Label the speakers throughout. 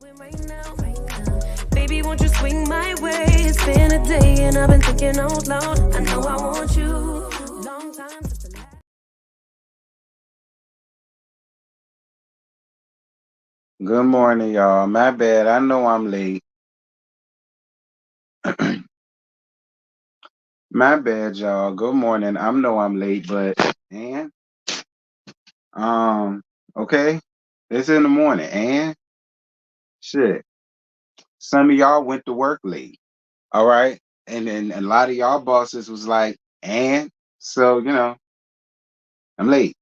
Speaker 1: Right now, baby, won't you swing my way? It's been a day and I've been thinking out loud. I know I want you. Long time since the last.
Speaker 2: Good morning, y'all. My bad. I know I'm late. My bad, y'all. Good morning. I know I'm late, but and um, okay, it's in the morning, and shit. Some of y'all went to work late, all right, and then a lot of y'all bosses was like, and so I'm late.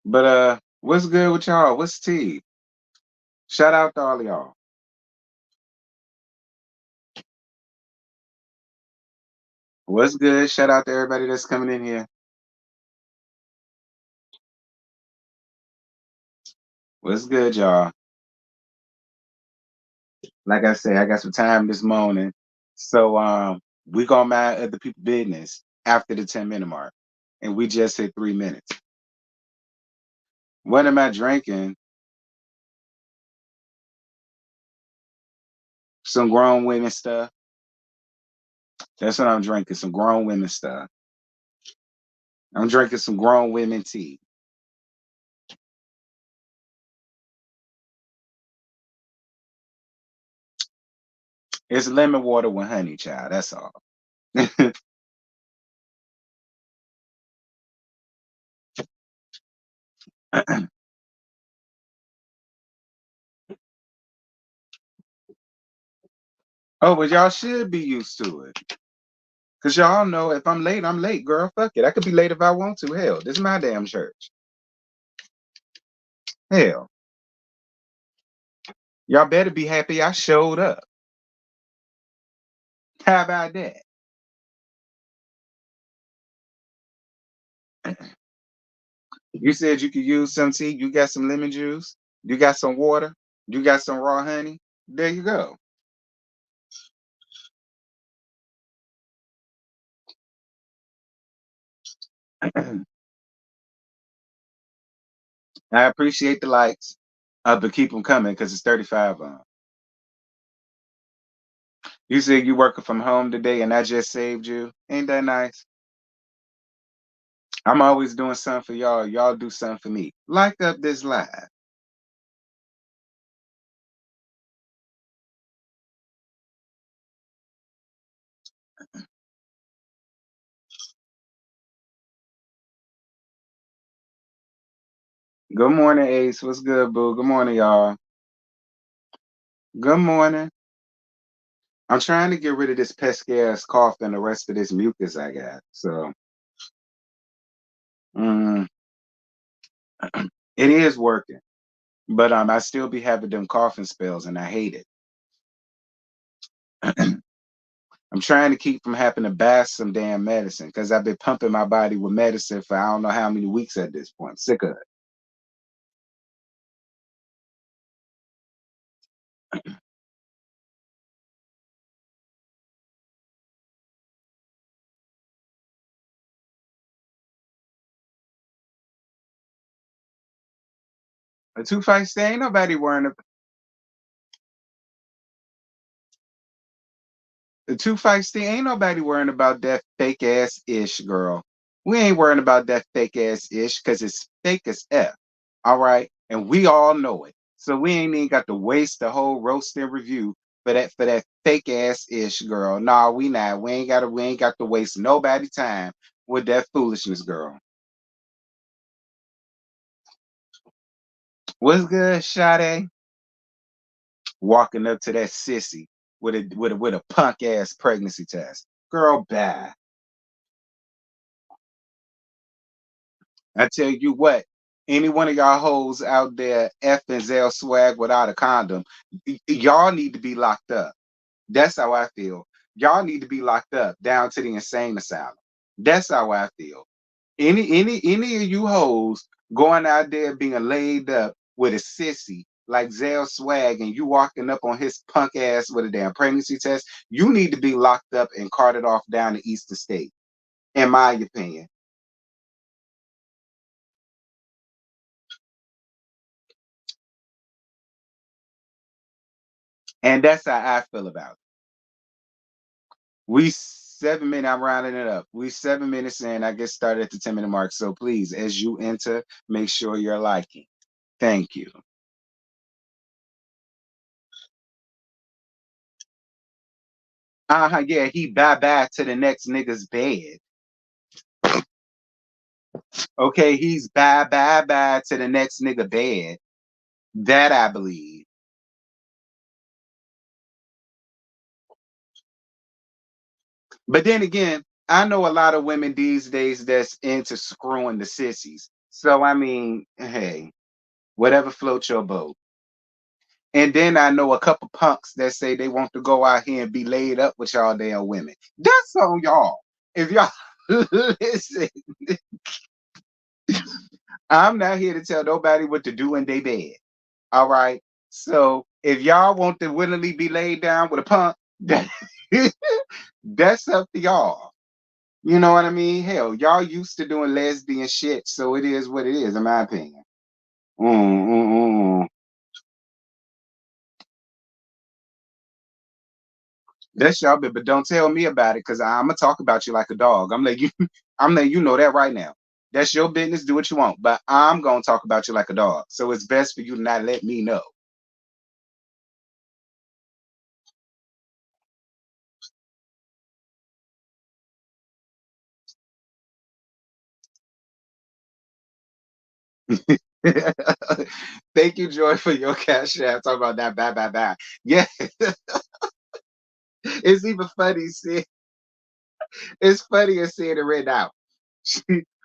Speaker 2: But what's good with y'all? What's tea? Shout out to all of y'all. What's good? Shout out to everybody that's coming in here. What's good, y'all? Like I said, I got some time this morning. So we gonna mind other people business after the 10-minute mark. And we just hit 3 minutes. What am I drinking? Some grown women stuff. That's what I'm drinking, some grown women stuff. I'm drinking some grown women tea. It's lemon water with honey, child. That's all. Oh, but y'all should be used to it. Cause y'all know if I'm late, girl. Fuck it. I could be late if I want to. Hell, this is my damn church. Hell. Y'all better be happy I showed up. How about that? You said you could use some tea. You got some lemon juice. You got some water. You got some raw honey. There you go. I appreciate the likes, but keep them coming because it's 35 on. You said you working from home today, and I just saved you. Ain't that nice? I'm always doing something for y'all. Y'all do something for me. Like up this live. Good morning, Ace. What's good, boo? Good morning, y'all. Good morning. I'm trying to get rid of this pesky ass cough and the rest of this mucus I got. So, mm, it is working. But I still be having them coughing spells, and I hate it. I'm trying to keep from having to bath some damn medicine because I've been pumping my body with medicine for I don't know how many weeks at this point. Sick of it. A two fight stay ain't nobody worrying. The two fight stay ain't nobody worrying about that fake ass ish, girl. We ain't worrying about that fake ass ish because it's fake as f. All right, and we all know it. So we ain't even got to waste the whole roast and review for that fake ass ish, girl. Nah, we not. We ain't got to waste nobody time with that foolishness, girl. What's good, Sade? Walking up to that sissy with a punk ass pregnancy test. Girl, bye. I tell you what, any one of y'all hoes out there effing Zell swag without a condom, y'all need to be locked up. That's how I feel. Y'all need to be locked up down to the insane asylum. That's how I feel. Any of you hoes going out there being laid up with a sissy like Zell Swag and you walking up on his punk ass with a damn pregnancy test, you need to be locked up and carted off down to Eastern State, in my opinion. And that's how I feel about it. We 7 minutes, I'm rounding it up. We 7 minutes in, I get started at the 10-minute mark. So please, as you enter, make sure you're liking. Thank you. Uh-huh, yeah, he bye-bye to the next nigga's bed. Okay, he's bye-bye to the next nigga bed. That I believe. But then again, I know a lot of women these days that's into screwing the sissies. So I mean, hey, whatever floats your boat. And then I know a couple punks that say they want to go out here and be laid up with y'all damn women. That's on y'all. If y'all listen, I'm not here to tell nobody what to do in their bed. All right. So if y'all want to willingly be laid down with a punk, that's up to y'all. You know what I mean? Hell, y'all used to doing lesbian shit, so it is what it is, in my opinion. Mm, mm, mm, mm. That's y'all, but don't tell me about it, cause I'm gonna talk about you like a dog. I'm letting you, I'm letting you know that right now. That's your business. Do what you want, but I'm gonna talk about you like a dog. So it's best for you to not let me know. Thank you, Joy, for your cash app. Talk about that. Bye, bye, bye. Yeah, it's even funny. See, it's funny as seeing it written out. She,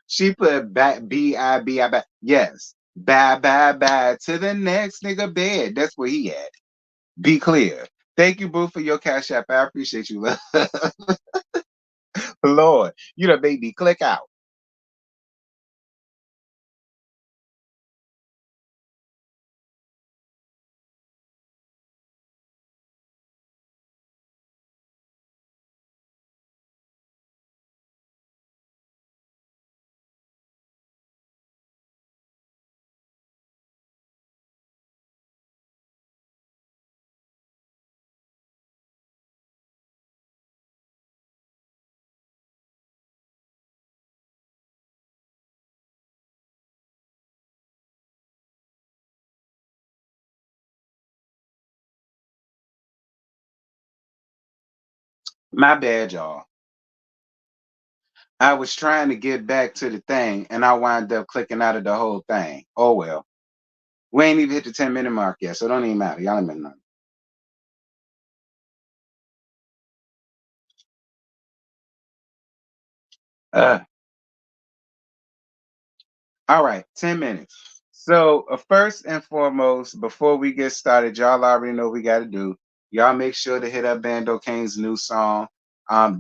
Speaker 2: she put back B I back. Yes, bye bye bye to the next nigga bed. That's where he at. Be clear. Thank you, Boo, for your cash app. I appreciate you. Lord, you done made me click out. My bad, y'all. I was trying to get back to the thing and I wound up clicking out of the whole thing. Oh well. We ain't even hit the 10-minute mark yet, so it don't even matter. Y'all ain't been nothing. Uh, all right, 10 minutes. So, first and foremost, before we get started, y'all already know what we got to do. Y'all make sure to hit up Bando Kane's new song,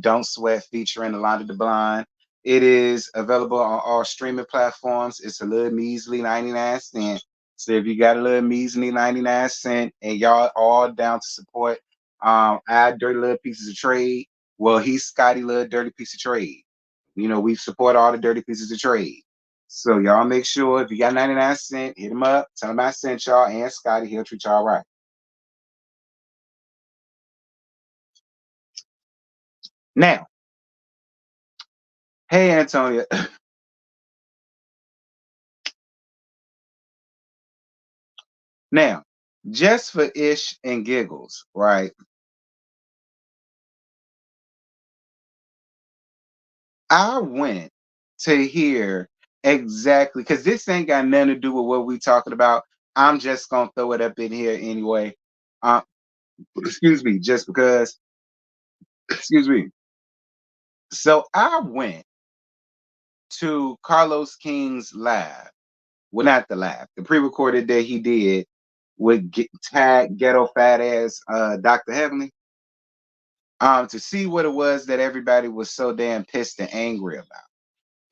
Speaker 2: Don't Sweat, featuring Alonda the Blind. It is available on all streaming platforms. It's a little measly 99 cents. So, if you got a little measly 99 cent and y'all all down to support our dirty little pieces of trade, well, he's Scotty Little Dirty Piece of Trade. You know, we support all the dirty pieces of trade. So y'all make sure if you got 99 cent, hit him up. Tell him I sent y'all and Scotty. He'll treat y'all right. Now, hey Antonia. Now, just for ish and giggles, right? I went to hear exactly because this ain't got nothing to do with what we talking about. I'm just gonna throw it up in here anyway. Uh, excuse me, just because. Excuse me. So I went to Carlos King's live. Well, not the live, the pre-recorded that he did with tag ghetto fat ass Dr. Heavenly, to see what it was that everybody was so damn pissed and angry about.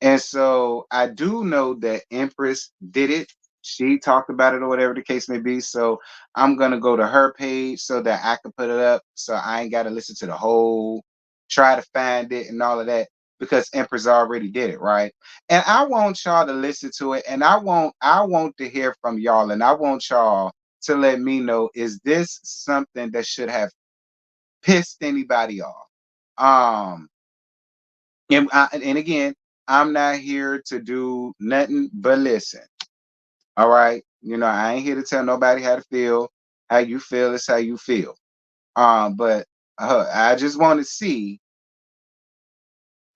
Speaker 2: And so I do know that Empress did it. She talked about it or whatever the case may be. So I'm gonna go to her page so that I can put it up. So I ain't gotta listen to the whole, try to find it and all of that because Empress already did it, right? And I want y'all to listen to it, and I want to hear from y'all, and I want y'all to let me know, is this something that should have pissed anybody off? Um, and again, I'm not here to do nothing but listen. All right. I ain't here to tell nobody how to feel. How you feel is how you feel. But I just want to see,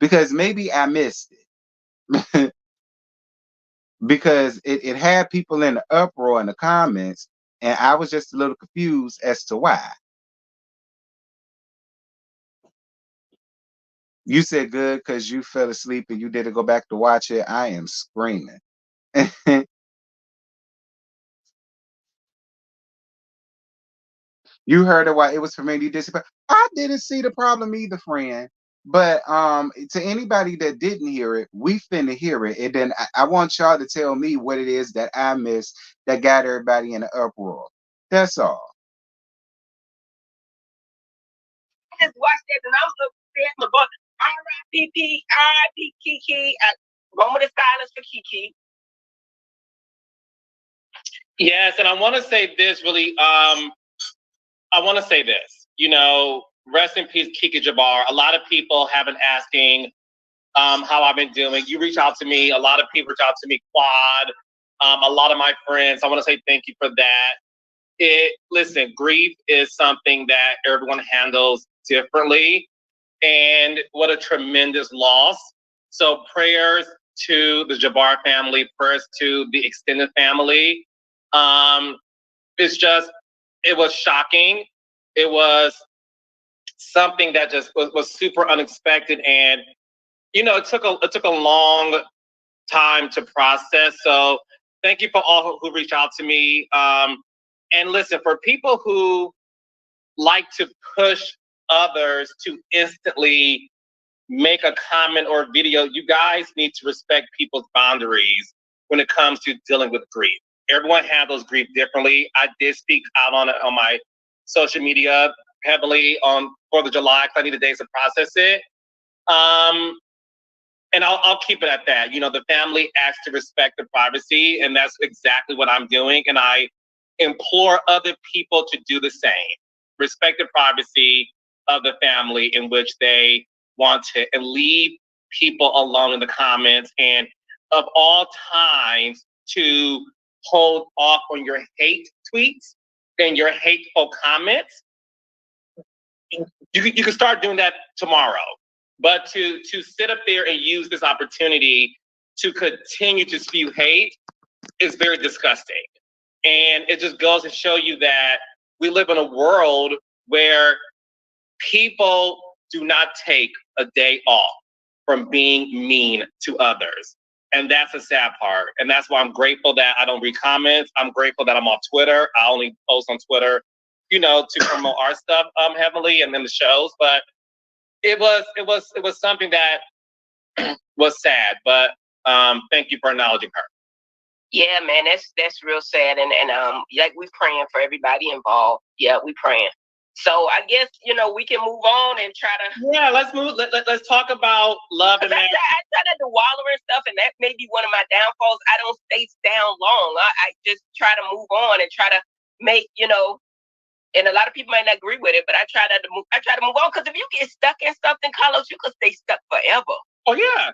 Speaker 2: because maybe I missed it. Because it had people in the uproar in the comments, and I was just a little confused as to why. You said good because you fell asleep and you didn't go back to watch it. I am screaming. You heard it, why it was for me. You disappointed. I didn't see the problem either, friend. But to anybody that didn't hear it, we finna hear it. And then I want y'all to tell me what it is that I missed that got everybody in the uproar. That's all.
Speaker 3: I just watched that and I'm upset. My boy, R.I.P.P. R.I.P. Kiki. Moment of silence for Kiki.
Speaker 4: Yes, and I want to say this really. I want to say this. Rest in peace, Kiki Jabbar. A lot of people have been asking how I've been doing. You reach out to me. A lot of people reach out to me. Quad. A lot of my friends. I want to say thank you for that. Listen, grief is something that everyone handles differently, and what a tremendous loss. So prayers to the Jabbar family, prayers to the extended family. It was shocking. It was something that just was super unexpected, and it took a long time to process. So thank you for all who reached out to me. And listen, for people who like to push others to instantly make a comment or a video, you guys need to respect people's boundaries when it comes to dealing with grief. Everyone handles grief differently. I did speak out on it on my social media heavily on 4th of July because I needed days to process it. And I'll keep it at that. The family asks to respect the privacy, and that's exactly what I'm doing. And I implore other people to do the same. Respect the privacy of the family in which they want to, and leave people alone in the comments. And of all times to hold off on your hate tweets and your hateful comments, you can start doing that tomorrow. But to sit up there and use this opportunity to continue to spew hate is very disgusting. And it just goes to show you that we live in a world where people do not take a day off from being mean to others. And that's the sad part. And that's why I'm grateful that I don't read comments. I'm grateful that I'm off Twitter. I only post on Twitter, to promote our stuff heavily and then the shows. But it was something that was sad. But thank you for acknowledging her.
Speaker 3: Yeah, man, that's real sad, and like we praying for everybody involved. Yeah, we praying. So I guess we can move on and try to.
Speaker 4: Yeah, let's move. Let's talk about love and marriage.
Speaker 3: I try to do waller and stuff, and that may be one of my downfalls. I don't stay down long. I just try to move on and try to make And a lot of people might not agree with it, but I try to move. I try to move on, because if you get stuck in something, Carlos, you could stay stuck forever.
Speaker 4: Oh yeah,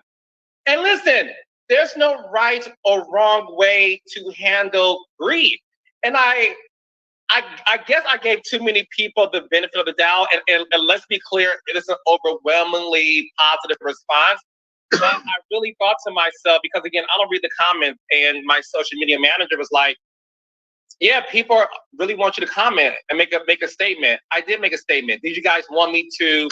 Speaker 4: and listen, there's no right or wrong way to handle grief, and I guess I gave too many people the benefit of the doubt, and let's be clear, it is an overwhelmingly positive response. But I really thought to myself, because again, I don't read the comments, and my social media manager was like, yeah, people really want you to comment and make a statement. I did make a statement. Did you guys want me to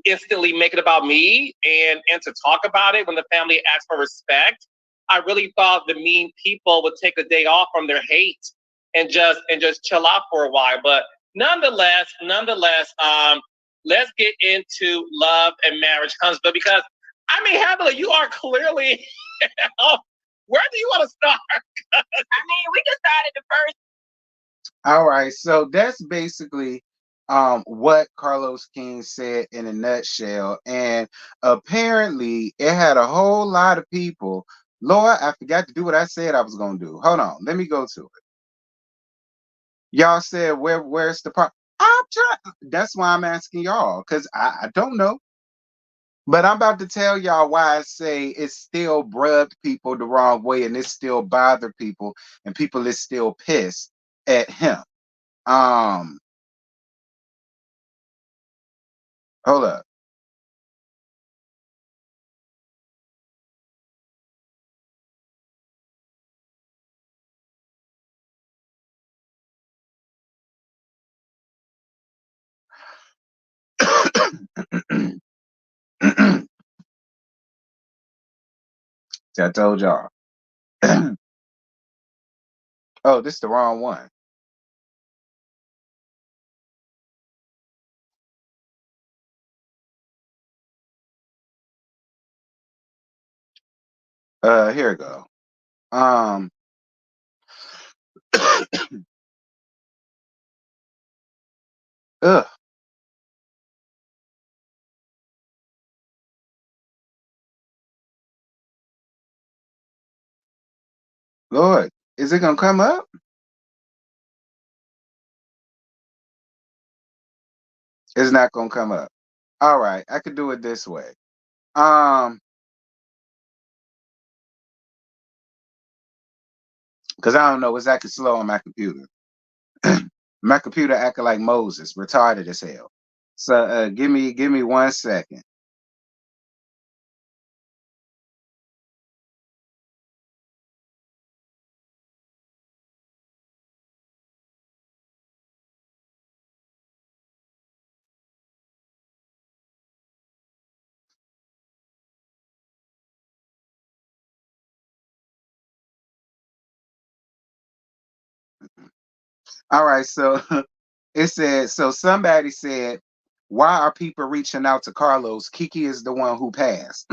Speaker 4: instantly make it about me and to talk about it when the family asked for respect? I really thought the mean people would take a day off from their hate and just chill out for a while. But nonetheless, let's get into love and marriage husband, because Heather, you are clearly where do you want to start?
Speaker 3: We can start at the first.
Speaker 2: All right, so that's basically what Carlos King said in a nutshell, and apparently it had a whole lot of people. Lord, I forgot to do what I said I was gonna do. Hold on, let me go to it. Y'all said where's the part? I'm trying. That's why I'm asking y'all, because I don't know. But I'm about to tell y'all why I say it still rubbed people the wrong way and it still bothered people and people is still pissed at him. Um, Hold up. See, I told y'all. Oh, this is the wrong one. Here we go. Um, ugh, Lord, is it gonna come up? It's not gonna come up. All right, I could do it this way. Um, because I don't know, it's acting slow on my computer. My computer acting like Moses, retarded as hell. So give me 1 second. All right, so it said, so somebody said, why are people reaching out to Carlos? Kiki is the one who passed.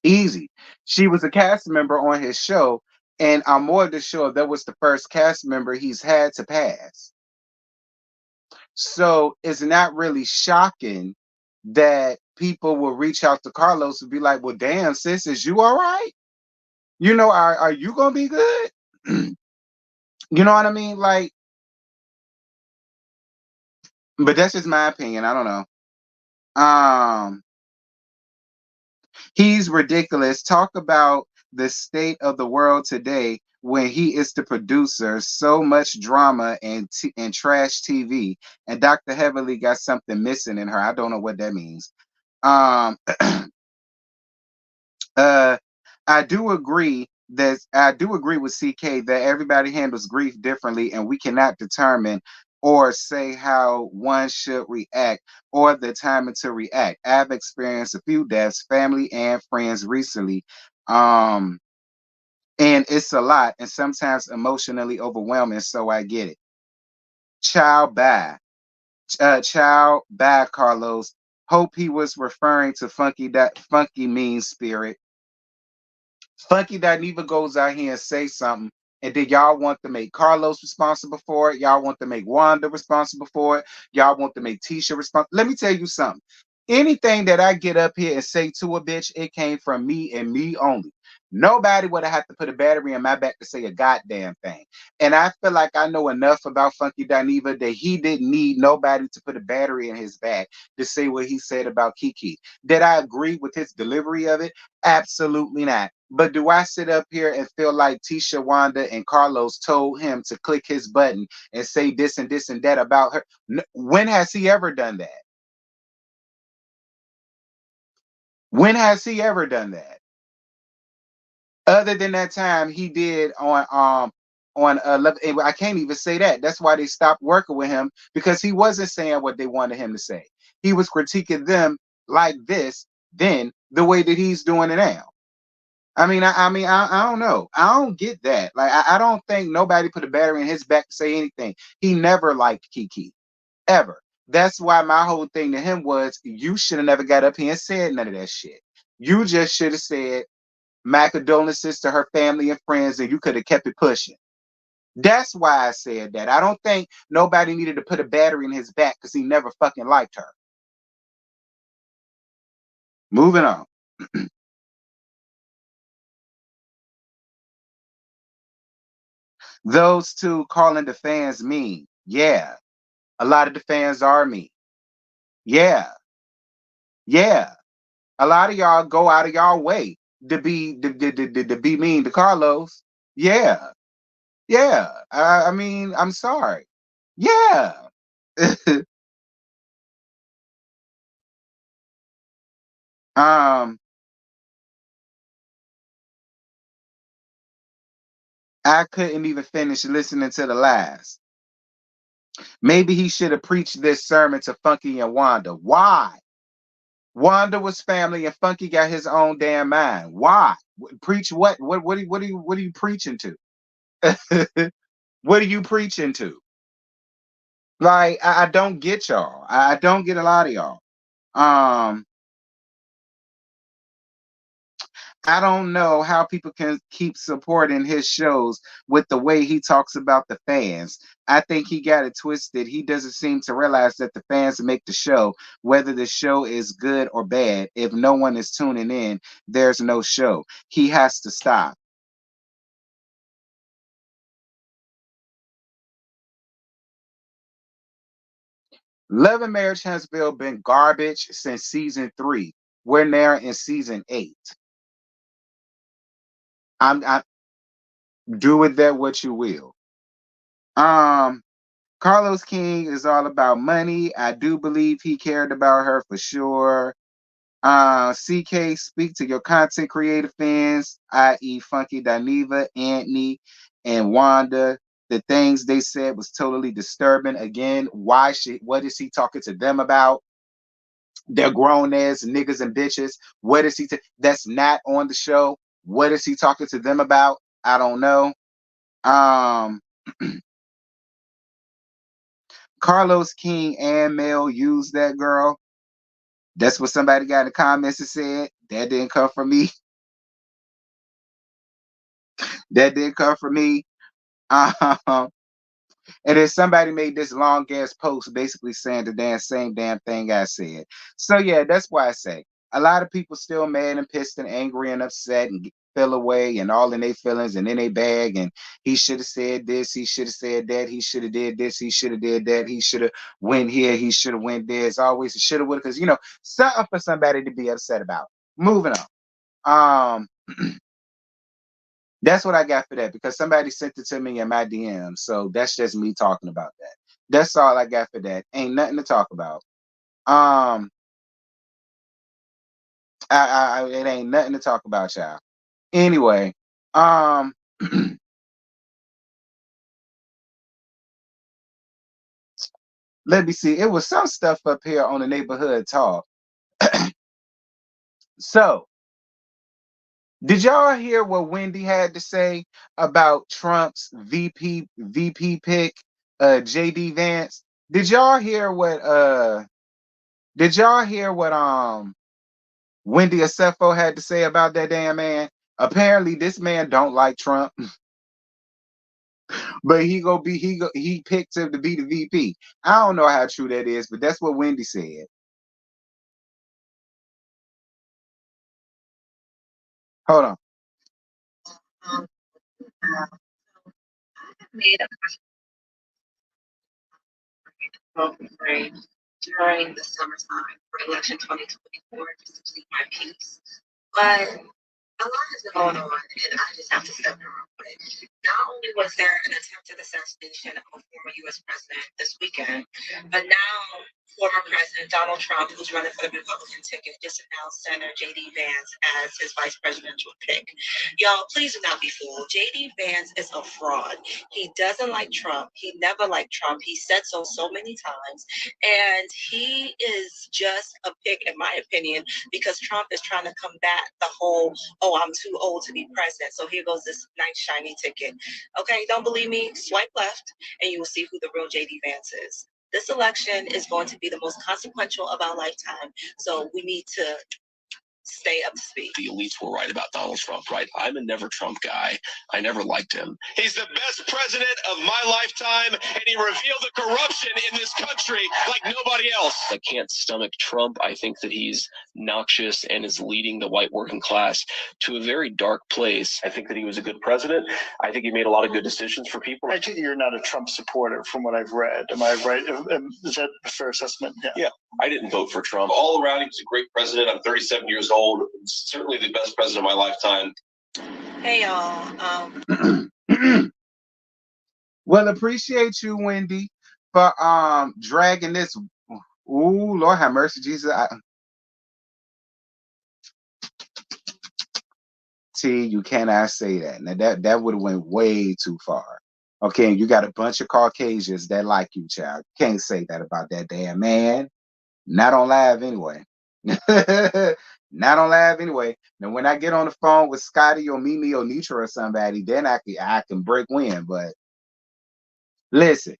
Speaker 2: Easy. She was a cast member on his show, and I'm more than sure that was the first cast member he's had to pass. So it's not really shocking that people will reach out to Carlos and be like, well, damn, sis, is you all right? You know, are you gonna be good? You know what I mean? Like, but that's just my opinion. I don't know. Um, he's ridiculous. Talk about the state of the world today when he is the producer. So much drama and trash TV. And Dr. Heavenly got something missing in her. I don't know what that means. Um, uh, I do agree with CK that everybody handles grief differently, and we cannot determine or say how one should react or the timing to react. I've experienced a few deaths, family and friends recently. Um, and it's a lot and sometimes emotionally overwhelming, so I get it. Child bye. Child bye, Carlos. Hope he was referring to funky mean spirit. Funky Dineva goes out here and say something, and then y'all want to make Carlos responsible for it. Y'all want to make Wanda responsible for it. Y'all want to make Tisha responsible. Let me tell you something. Anything that I get up here and say to a bitch, it came from me and me only. Nobody would have had to put a battery in my back to say a goddamn thing. And I feel like I know enough about Funky Dineva that he didn't need nobody to put a battery in his back to say what he said about Kiki. Did I agree with his delivery of it? Absolutely not. But do I sit up here and feel like Tisha, Wanda, and Carlos told him to click his button and say this and that about her? When has he ever done that? When has he ever done that? Other than that time he did I can't even say that. That's why they stopped working with him because he wasn't saying what they wanted him to say. He was critiquing them like this, then the way that he's doing it now. I don't know. I don't get that. Like, I don't think nobody put a battery in his back to say anything. He never liked Kiki, ever. That's why my whole thing to him was, you should have never got up here and said none of that shit. You just should have said my condolences to her family and friends, and you could have kept it pushing. That's why I said that. I don't think nobody needed to put a battery in his back because he never fucking liked her. Moving on. Those two calling the fans mean. Yeah. A lot of the fans are mean. Yeah. Yeah. A lot of y'all go out of y'all way to be mean to Carlos. Yeah. Yeah. I mean, I'm sorry. Yeah. um, I couldn't even finish listening to the last. Maybe he should have preached this sermon to Funky and Wanda. Why? Wanda was family and Funky got his own damn mind. Why? Preach what? What are you preaching to? What are you preaching to? Like, I don't get y'all. I don't get a lot of y'all. Um, I don't know how people can keep supporting his shows with the way he talks about the fans. I think he got it twisted. He doesn't seem to realize that the fans make the show, whether the show is good or bad. If no one is tuning in, there's no show. He has to stop. Love and Marriage Huntsville been garbage since season 3. We're now in season 8. I do with that what you will. Um, Carlos King is all about money. I do believe he cared about her for sure. CK, speak to your content creator fans, i.e., Funky Dineva, Anthony, and Wanda. The things they said was totally disturbing. Again, what is he talking to them about? They're grown ass niggas and bitches. What is that's not on the show? What is he talking to them about? I don't know. Um, Carlos King and Mel used that girl. That's what somebody got in the comments and said. That didn't come from me. That didn't come from me. Um, and then somebody made this long ass post basically saying the same damn thing I said. So yeah, that's why I say a lot of people still mad and pissed and angry and upset and feel away and all in their feelings and in their bag. And he should have said this, he should have said that, he should have did this, he should have did that, he should have went here, he should have went there. It's always a should have would because something for somebody to be upset about. Moving on. That's what I got for that because somebody sent it to me in my DM. So that's just me talking about that. That's all I got for that. Ain't nothing to talk about. Um, it ain't nothing to talk about, y'all. Anyway, um, let me see. It was some stuff up here on the neighborhood talk. So, did y'all hear what Wendy had to say about Trump's VP pick, JD Vance? Did y'all hear what Wendy Asefo had to say about that damn man? Apparently, this man don't like Trump, but he picked him to be the VP. I don't know how true that is, but that's what Wendy said. Hold on. Made a Fren during the summertime for election 2024 just to keep my peace. But a lot has been going on, and I just have to step in real quick. Not only was there an attempted assassination of a former U.S. president this weekend, but now former President Donald Trump, who's running for the Republican ticket, just announced Senator J.D. Vance as his vice presidential pick. Y'all, please do not be fooled. J.D. Vance is a fraud. He doesn't like Trump. He never liked Trump. He said so many times. And he is just a pick, in my opinion, because Trump is trying to combat the whole, oh, I'm too old to be president. So here goes this nice shiny ticket. Okay, don't believe me? Swipe left and you will see who the real JD Vance is. This election is going to be the most consequential of our lifetime. So we need to
Speaker 3: stay up to speed.
Speaker 5: The elites were right about Donald Trump, right? I'm a never Trump guy. I never liked him. He's the best president of my lifetime, and he revealed the corruption in this country like nobody else. I can't stomach Trump. I think that he's noxious and is leading the white working class to a very dark place. I think that he was a good president. I think he made a lot of good decisions for people.
Speaker 6: I take it you're not a Trump supporter from what I've read. Am I right? Is that a fair assessment?
Speaker 5: Yeah. I didn't vote for Trump. All around, he was a great president. I'm 37 years old. Certainly the best president of my lifetime.
Speaker 3: Hey, y'all.
Speaker 2: Well, appreciate you, Wendy, for dragging this. Ooh, Lord have mercy, Jesus. T, you cannot say that. Now that would have went way too far. Okay, and you got a bunch of Caucasians that like you, child. Can't say that about that damn man. Not on live anyway. Not on live anyway. Now, when I get on the phone with Scotty or Mimi or Nitra or somebody, then I can break wind. But listen,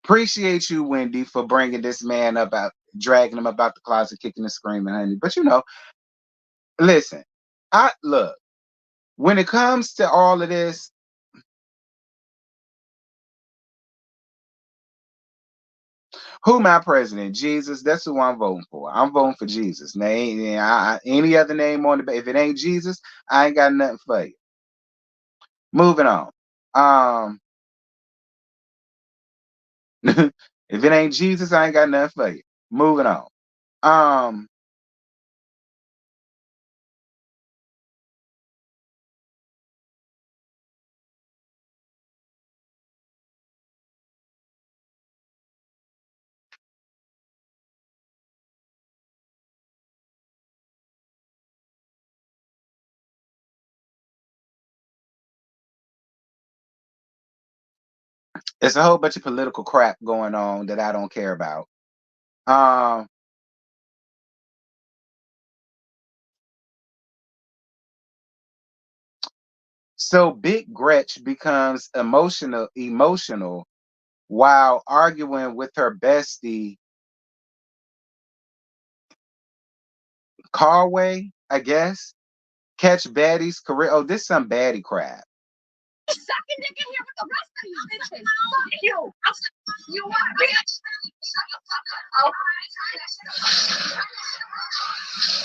Speaker 2: appreciate you, Wendy, for bringing this man up, dragging him about the closet, kicking and screaming, honey. But listen, look, when it comes to all of this, who my president? Jesus. That's who I'm voting for. I'm voting for Jesus. Now, any other name on the, if it ain't Jesus, I ain't got nothing for you. Moving on. If it ain't Jesus, I ain't got nothing for you. Moving on. There's a whole bunch of political crap going on that I don't care about. So Big Gretch becomes emotional while arguing with her bestie Carway, I guess. Catch baddies career. Oh, this some baddie crap.
Speaker 7: Sucking dick in here with the rest of you bitches. You. You are a bitch.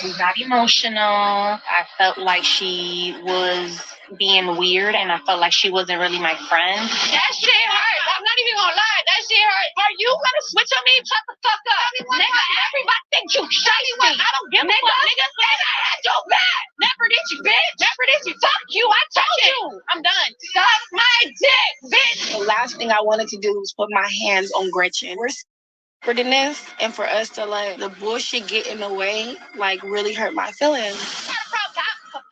Speaker 8: We got emotional. I felt like she was being weird, and I felt like she wasn't really my friend.
Speaker 7: That shit hurt. I'm not even gonna lie. That shit hurt. Are you gonna switch on me? Shut the fuck up. Nigga, everybody thinks you shitty. I don't give a fuck. Nigga, I had your back. Never did you, bitch. Never did you. Fuck you. I told you. I'm done. Suck my dick, bitch.
Speaker 9: The last thing I wanted to do was put my hands on Gretchen. We're Bidness, and for us to let the bullshit get in the way, like, really hurt my feelings.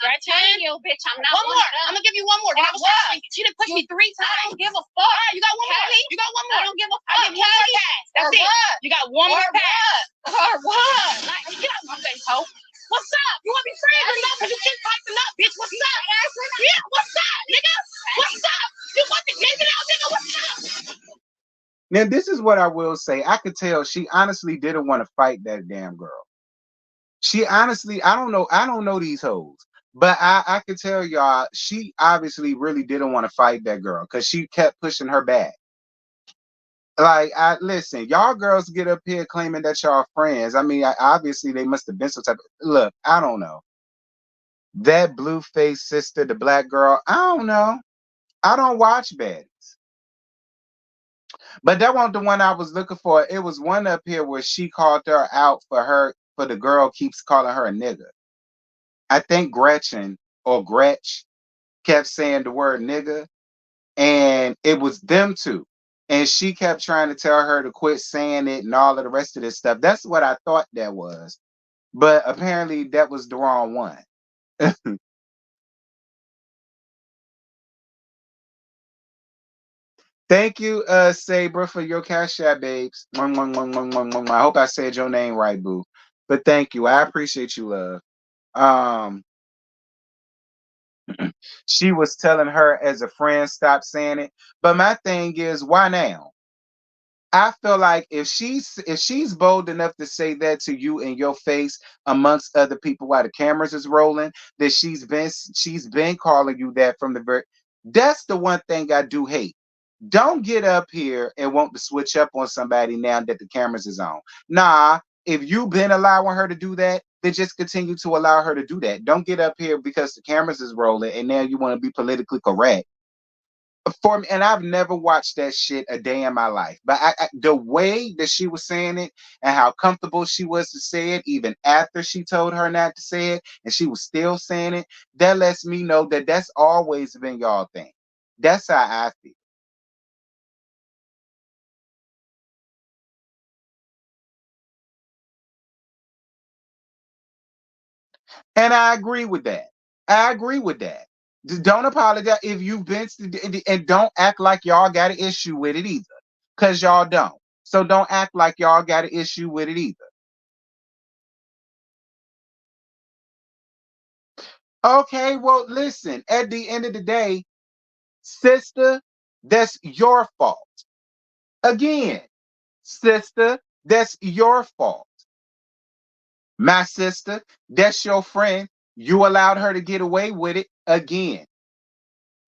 Speaker 7: Gretchen, you bitch, I'm not.
Speaker 9: One more. I'm gonna give you one more. She done pushed me 3 times.
Speaker 7: I don't give a fuck.
Speaker 9: All right, you got one more. You got one more.
Speaker 7: I don't give a fuck.
Speaker 9: I give you one more pass. That's it.
Speaker 7: What?
Speaker 9: You got one more pass.
Speaker 7: Or what?
Speaker 9: Like, get out my face, ho. What's up? You want to be friends or not? Because you keep piping up, bitch. What's up? Yeah, what's up, nigga? What's up? You want to get it out, nigga? What's up?
Speaker 2: Now, this is what I will say. I could tell she honestly didn't want to fight that damn girl. She honestly, I don't know these hoes. But I could tell y'all, she obviously really didn't want to fight that girl because she kept pushing her back. Like, listen, y'all girls get up here claiming that y'all friends. I mean, obviously they must have been some type of, look, I don't know. That blue-faced sister, the black girl, I don't know. I don't watch baddies. But that wasn't the one I was looking for. It was one up here where she called her out for the girl keeps calling her a nigga. I think Gretchen or Gretch kept saying the word nigga, and it was them two. And she kept trying to tell her to quit saying it and all of the rest of this stuff. That's what I thought that was. But apparently that was the wrong one. Thank you, Sabra, for your cash app, babes. I hope I said your name right, boo. But thank you. I appreciate you, love. She was telling her as a friend, stop saying it. But my thing is, why now? I feel like if she's bold enough to say that to you in your face amongst other people while the cameras is rolling, that she's been calling you that from the very. That's the one thing I do hate. Don't get up here and want to switch up on somebody now that the cameras is on. Nah, if you've been allowing her to do that, then just continue to allow her to do that. Don't get up here because the cameras is rolling and now you want to be politically correct for me. And I've never watched that shit a day in my life. But the way that she was saying it and how comfortable she was to say it, even after she told her not to say it, and she was still saying it, that lets me know that that's always been y'all thing. That's how I feel. And I agree with that. I agree with that. Just don't apologize if you've been and don't act like y'all got an issue with it either. Cause y'all don't. So don't act like y'all got an issue with it either. Okay, well, listen, at the end of the day, sister, that's your fault. Again, sister, that's your fault. My sister, that's your friend. You allowed her to get away with it again.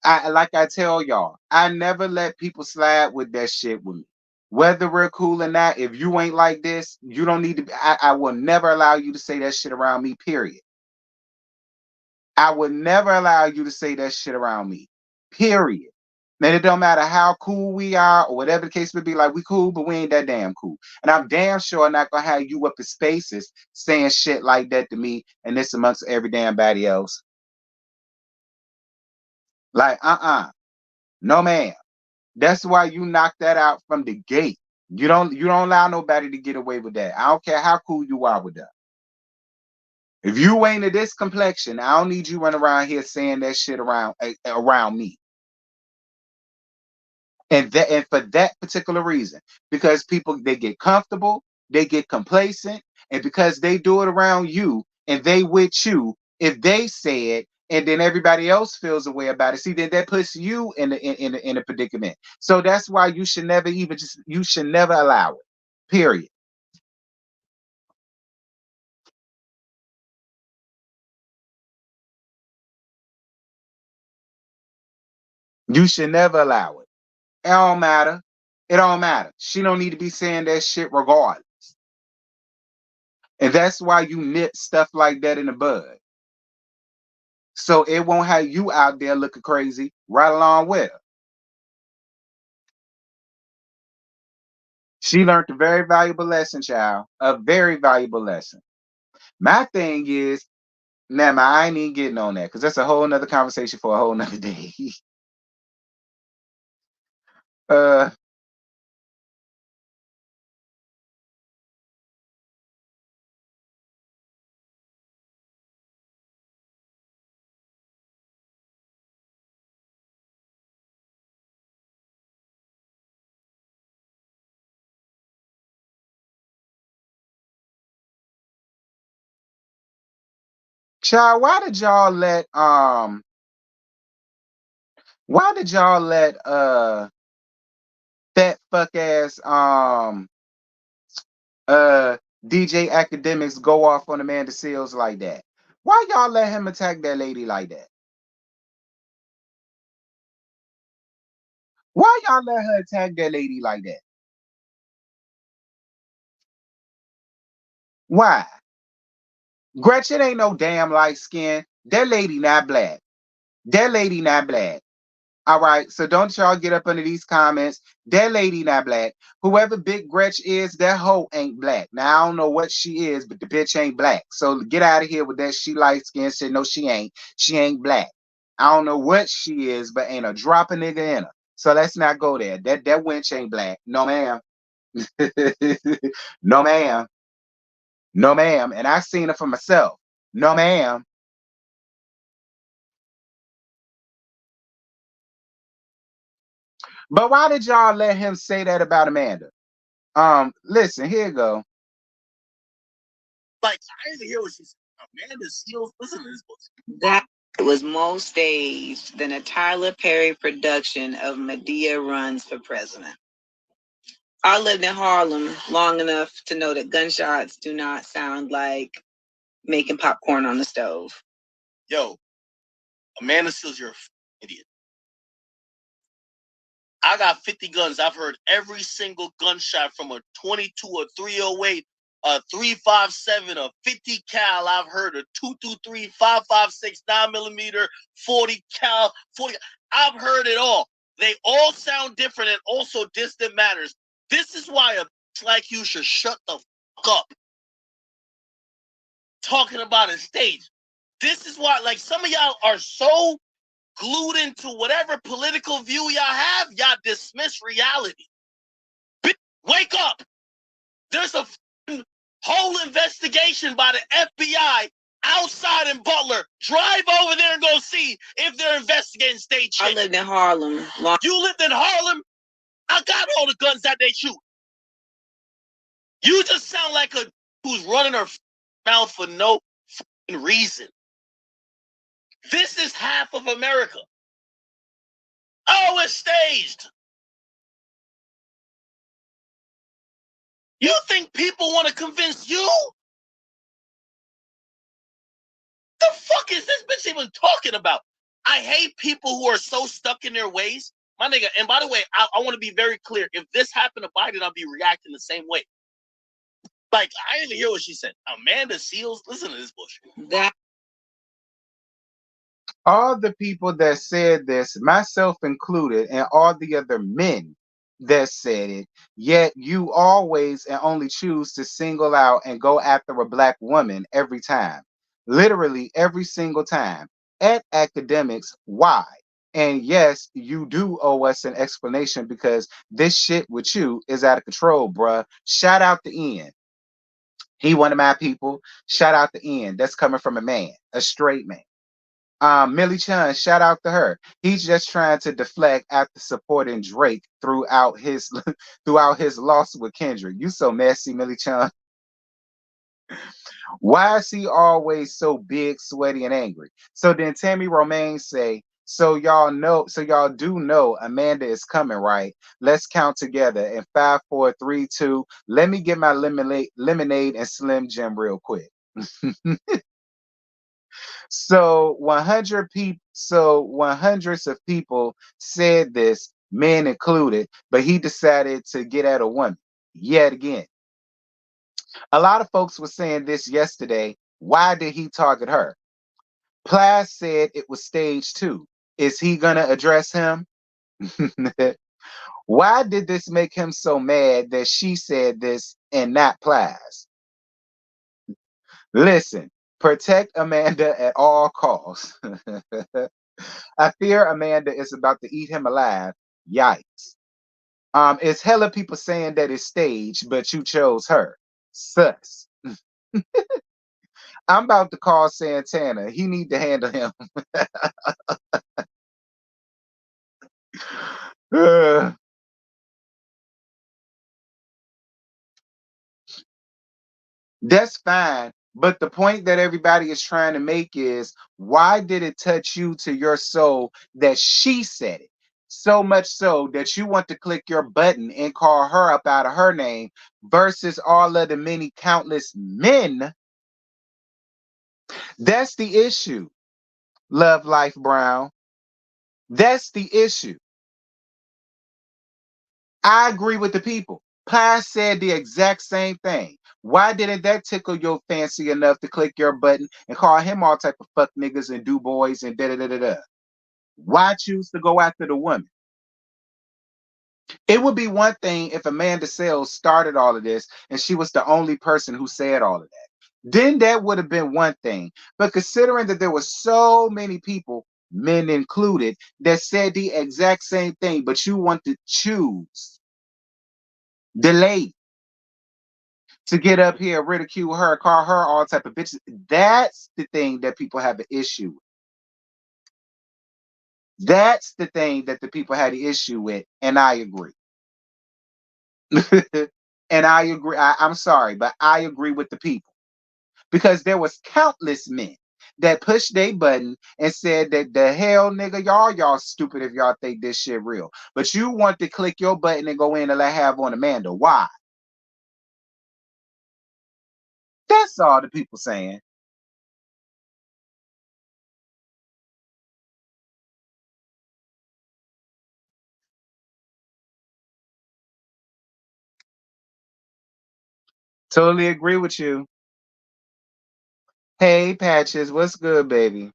Speaker 2: I like I tell y'all, I never let people slide with that shit with me. Whether we're cool or not, if you ain't like this, you don't need to be. I will never allow you to say that shit around me, period. I would never allow you to say that shit around me, period. Man, it don't matter how cool we are or whatever the case may be, like we cool, but we ain't that damn cool. And I'm damn sure not gonna have you up in spaces saying shit like that to me and this amongst every damn body else. Like, no man. That's why you knock that out from the gate. You don't allow nobody to get away with that. I don't care how cool you are with that. If you ain't of this complexion, I don't need you running around here saying that shit around me. And for that particular reason, because people they get comfortable, they get complacent, and because they do it around you and they with you, if they say it and then everybody else feels a way about it, see, then that puts you in a predicament. So that's why you should never even just you should never allow it. Period. You should never allow it. It don't matter. It don't matter. She don't need to be saying that shit regardless. And that's why you nip stuff like that in the bud. So it won't have you out there looking crazy right along with her. She learned a very valuable lesson, child. A very valuable lesson. My thing is, now I ain't even getting on that because that's a whole nother conversation for a whole nother day. uh child, why did y'all let that fuck ass uh DJ Academics go off on Amanda Seals like that? Why y'all let him attack that lady like that? Why y'all let her attack that lady like that? Why? Gretchen ain't no damn light skin. That lady not black. That lady not black. All right. So don't y'all get up under these comments. That lady not black. Whoever Big Gretch is, that hoe ain't black. Now I don't know what she is, but the bitch ain't black. So get out of here with that she light skin shit. No, she ain't. She ain't black. I don't know what she is, but ain't a drop of nigga in her. So let's not go there. That wench ain't black. No ma'am. No ma'am. No ma'am. And I seen her for myself. No ma'am. But why did y'all let him say that about Amanda? Listen, here you go.
Speaker 5: Like, I didn't hear what she said. Amanda Seals, listen to this book.
Speaker 10: That was more staged than a Tyler Perry production of Medea Runs for President. I lived in Harlem long enough to know that gunshots do not sound like making popcorn on the stove.
Speaker 5: Yo, Amanda Seals, you're an idiot. I got 50 guns. I've heard every single gunshot from a 22, a 308, a 357, a 50 cal. I've heard a 223, 556, 9mm, 40 cal, 40. I've heard it all. They all sound different and also distant matters. This is why a bitch like you should shut the fuck up. Talking about a stage. This is why, like, some of y'all are so glued into whatever political view y'all have, y'all dismiss reality. Bitch, wake up! There's a whole investigation by the FBI outside in Butler. Drive over there and go see if they're investigating state shit.
Speaker 10: I lived in Harlem.
Speaker 5: You lived in Harlem? I got all the guns that they shoot. You just sound like a who's running her mouth for no reason. This is half of America. Oh, it's staged. You think people want to convince you? The fuck is this bitch even talking about? I hate people who are so stuck in their ways. My nigga, and by the way, I want to be very clear. If this happened to Biden, I'll be reacting the same way. Like, I didn't even hear what she said. Amanda Seals, listen to this bullshit.
Speaker 10: That
Speaker 2: all the people that said this, myself included, and all the other men that said it, yet you always and only choose to single out and go after a black woman every time. Literally every single time. At academics, why? And yes, you do owe us an explanation because this shit with you is out of control, bruh. Shout out to Ian. He one of my people. Shout out to Ian. That's coming from a man, a straight man. Millie Chun, shout out to her. He's just trying to deflect after supporting Drake throughout his throughout his loss with Kendrick. You so messy, Millie Chun. Why is he always so big, sweaty, and angry? So then Tammy Romaine say, so y'all do know Amanda is coming, right? Let's count together in 5, 4, 3, 2. Let me get my lemonade and Slim Jim real quick. So 100s of people said this, men included, but he decided to get at a woman yet again. A lot of folks were saying this yesterday. Why did he target her? Plas said it was stage 2. Is he gonna address him? Why did this make him so mad that she said this and not Plas? Listen, protect Amanda at all costs. I fear Amanda is about to eat him alive. Yikes. It's hella people saying that it's staged, but you chose her. Sus. I'm about to call Santana. He need to handle him. That's fine. But the point that everybody is trying to make is why did it touch you to your soul that she said it? So much so that you want to click your button and call her up out of her name versus all of the many countless men. That's the issue. Love Life Brown. That's the issue. I agree with the people. Pie said the exact same thing. Why didn't that tickle your fancy enough to click your button and call him all type of fuck niggas and do boys and da da da da da? Why choose to go after the woman? It would be one thing if Amanda Sales started all of this and she was the only person who said all of that. Then that would have been one thing. But considering that there were so many people, men included, that said the exact same thing, but you want to choose delay to get up here, ridicule her, call her all type of bitches. That's the thing that people have an issue with. That's the thing that the people had an issue with, and I agree. And I agree. I'm sorry, but I agree with the people because there was countless men that pushed their button and said that the hell, nigga, y'all stupid if y'all think this shit real. But you want to click your button and go in and let have on Amanda. Why? That's all the people saying. Totally agree with you. Hey, Patches, what's good, baby?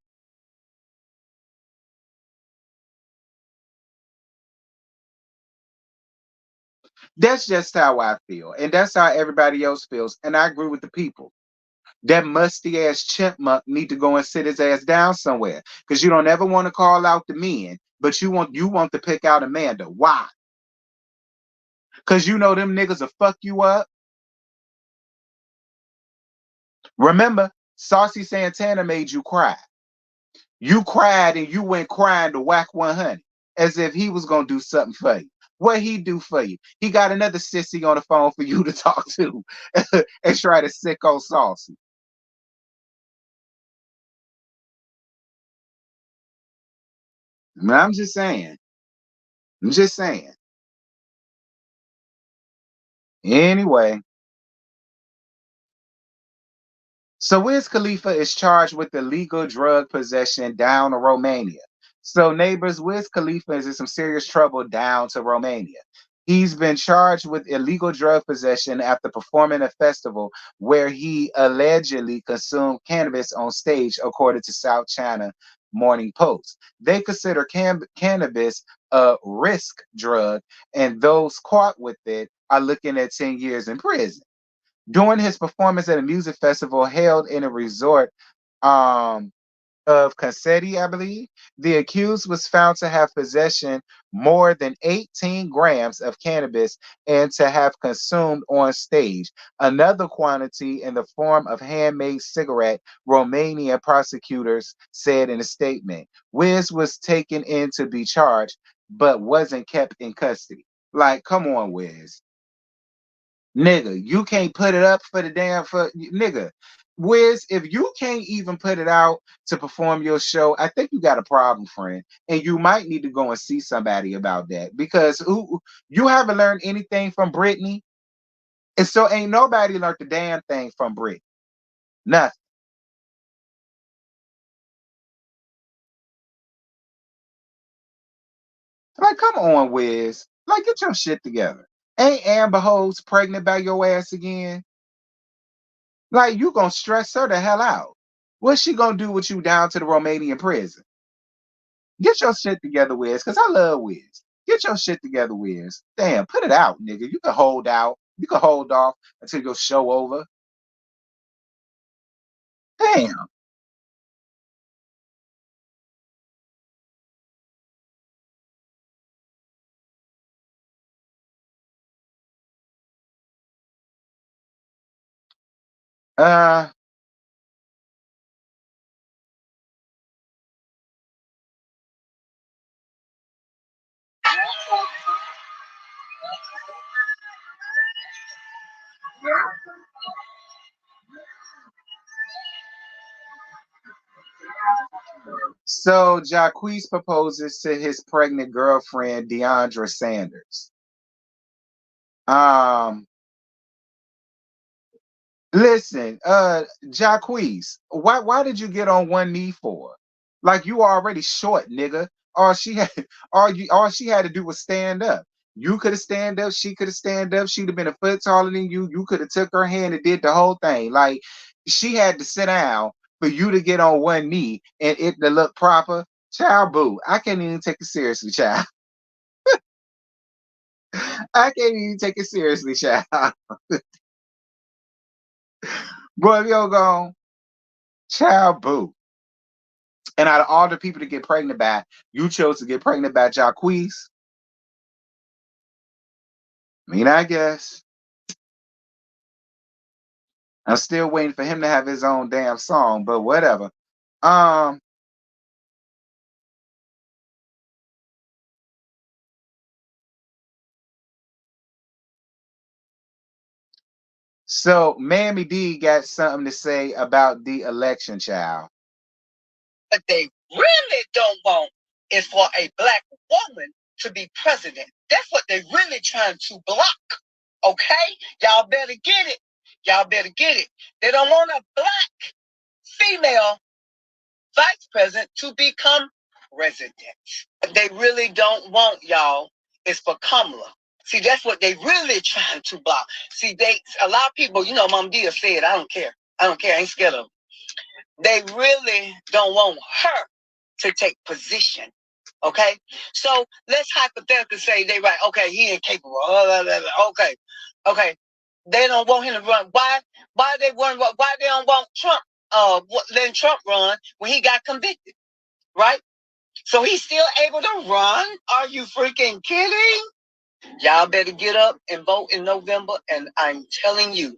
Speaker 2: That's just how I feel. And that's how everybody else feels. And I agree with the people. That musty ass chipmunk need to go and sit his ass down somewhere. Because you don't ever want to call out the men, but you want to pick out Amanda. Why? Because you know them niggas will fuck you up. Remember, Saucy Santana made you cry. You cried and you went crying to Whack 100 as if he was gonna do something for you. What he do for you? He got another sissy on the phone for you to talk to and try to sick on Saucy. I'm just saying. I'm just saying. Anyway, so Wiz Khalifa is charged with illegal drug possession down to Romania. So neighbors, Wiz Khalifa is in some serious trouble down to Romania. He's been charged with illegal drug possession after performing a festival where he allegedly consumed cannabis on stage, according to South China Morning Post. They consider cannabis a risk drug, and those caught with it are looking at 10 years in prison. During his performance at a music festival held in a resort um, of Consetti, I believe, the accused was found to have possession more than 18 grams of cannabis and to have consumed on stage another quantity in the form of handmade cigarette, Romanian prosecutors said in a statement. Wiz was taken in to be charged, but wasn't kept in custody. Like, come on, Wiz. Nigga, you can't put it up for the damn for nigga. Wiz, if you can't even put it out to perform your show, I think you got a problem, friend. And you might need to go and see somebody about that because you haven't learned anything from Britney. And so ain't nobody learned the damn thing from Britney. Nothing. Like, come on, Wiz. Like, get your shit together. Ain't Amber Hoes pregnant by your ass again? Like, you gonna stress her the hell out. What's she gonna do with you down to the Romanian prison? Get your shit together, Wiz, because I love Wiz. Get your shit together, Wiz. Damn, put it out, nigga. You can hold out. You can hold off until your show over. Damn. Uh, so Jacquees proposes to his pregnant girlfriend, Deandra Sanders. Um, Listen, Jacquees, why did you get on one knee for? Like you were already short, nigga. All she had all she had to do was stand up. You could have stand up, she could have stand up, she'd have been a foot taller than you. You could have took her hand and did the whole thing. Like she had to sit down for you to get on one knee and it to look proper. Child boo. I can't even take it seriously, child. I can't even take it seriously, child. Boy, if you go, child boo. And out of all the people to get pregnant by, you chose to get pregnant by Jacquees. I mean, I guess I'm still waiting for him to have his own damn song, but whatever. Um, so Mammy D got something to say about the election, child.
Speaker 11: What they really don't want is for a black woman to be president. That's what they're really trying to block. Okay? Y'all better get it. Y'all better get it. They don't want a black female vice president to become president. What they really don't want, y'all, is for Kamala. See, that's what they really trying to block. See, a lot of people, you know, Mom Dia said, I don't care. I don't care. I ain't scared of them. They really don't want her to take position. Okay? So let's hypothetically say they right, okay, he incapable. Okay. Okay. They don't want him to run. Why they don't want Trump letting Trump run when he got convicted? Right? So he's still able to run? Are you freaking kidding? Y'all better get up and vote in November, and I'm telling you,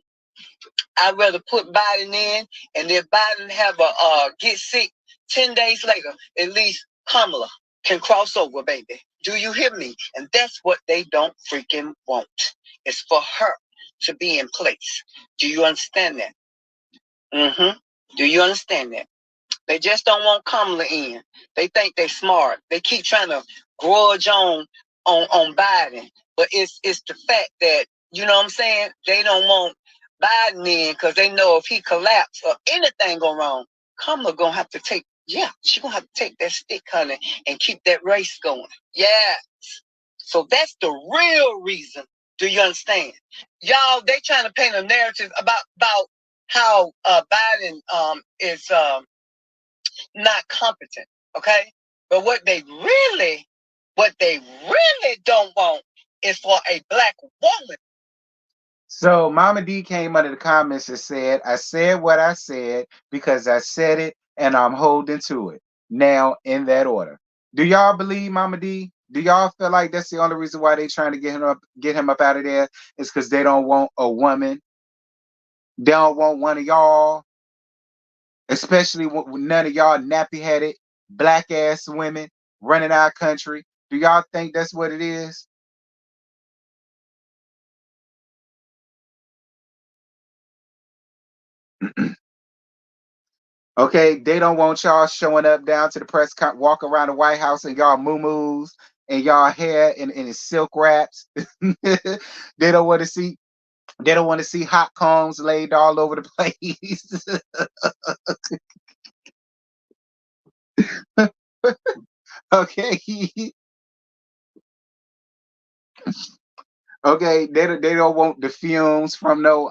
Speaker 11: I'd rather put Biden in, and if Biden have a get sick 10 days later, at least Kamala can cross over, baby. Do you hear me? And that's what they don't freaking want. It's for her to be in place. Do you understand that? Mm-hmm. Do you understand that? They just don't want Kamala in. They think they're smart. They keep trying to grudge on Biden. But it's the fact that, you know what I'm saying, they don't want Biden in because they know if he collapse or anything go wrong, Kamala gonna have to take, she gonna have to take that stick, honey, and keep that race going. Yeah. So that's the real reason. Do you understand? Y'all, they trying to paint a narrative about how Biden is not competent, okay? But what they really don't want is for a black woman.
Speaker 2: So Mama D came under the comments and said, I said what I said because I said it and I'm holding to it. Now, in that order. Do y'all believe Mama D? Do y'all feel like that's the only reason why they trying to get him up out of there is because they don't want a woman? They don't want one of y'all, especially with none of y'all nappy-headed, black-ass women running our country. Do y'all think that's what it is? Okay, they don't want y'all showing up down to the press walk around the White House and y'all moo-moos and y'all hair in silk wraps. They don't want to see hot combs laid all over the place. Okay. Okay, they don't want the fumes from no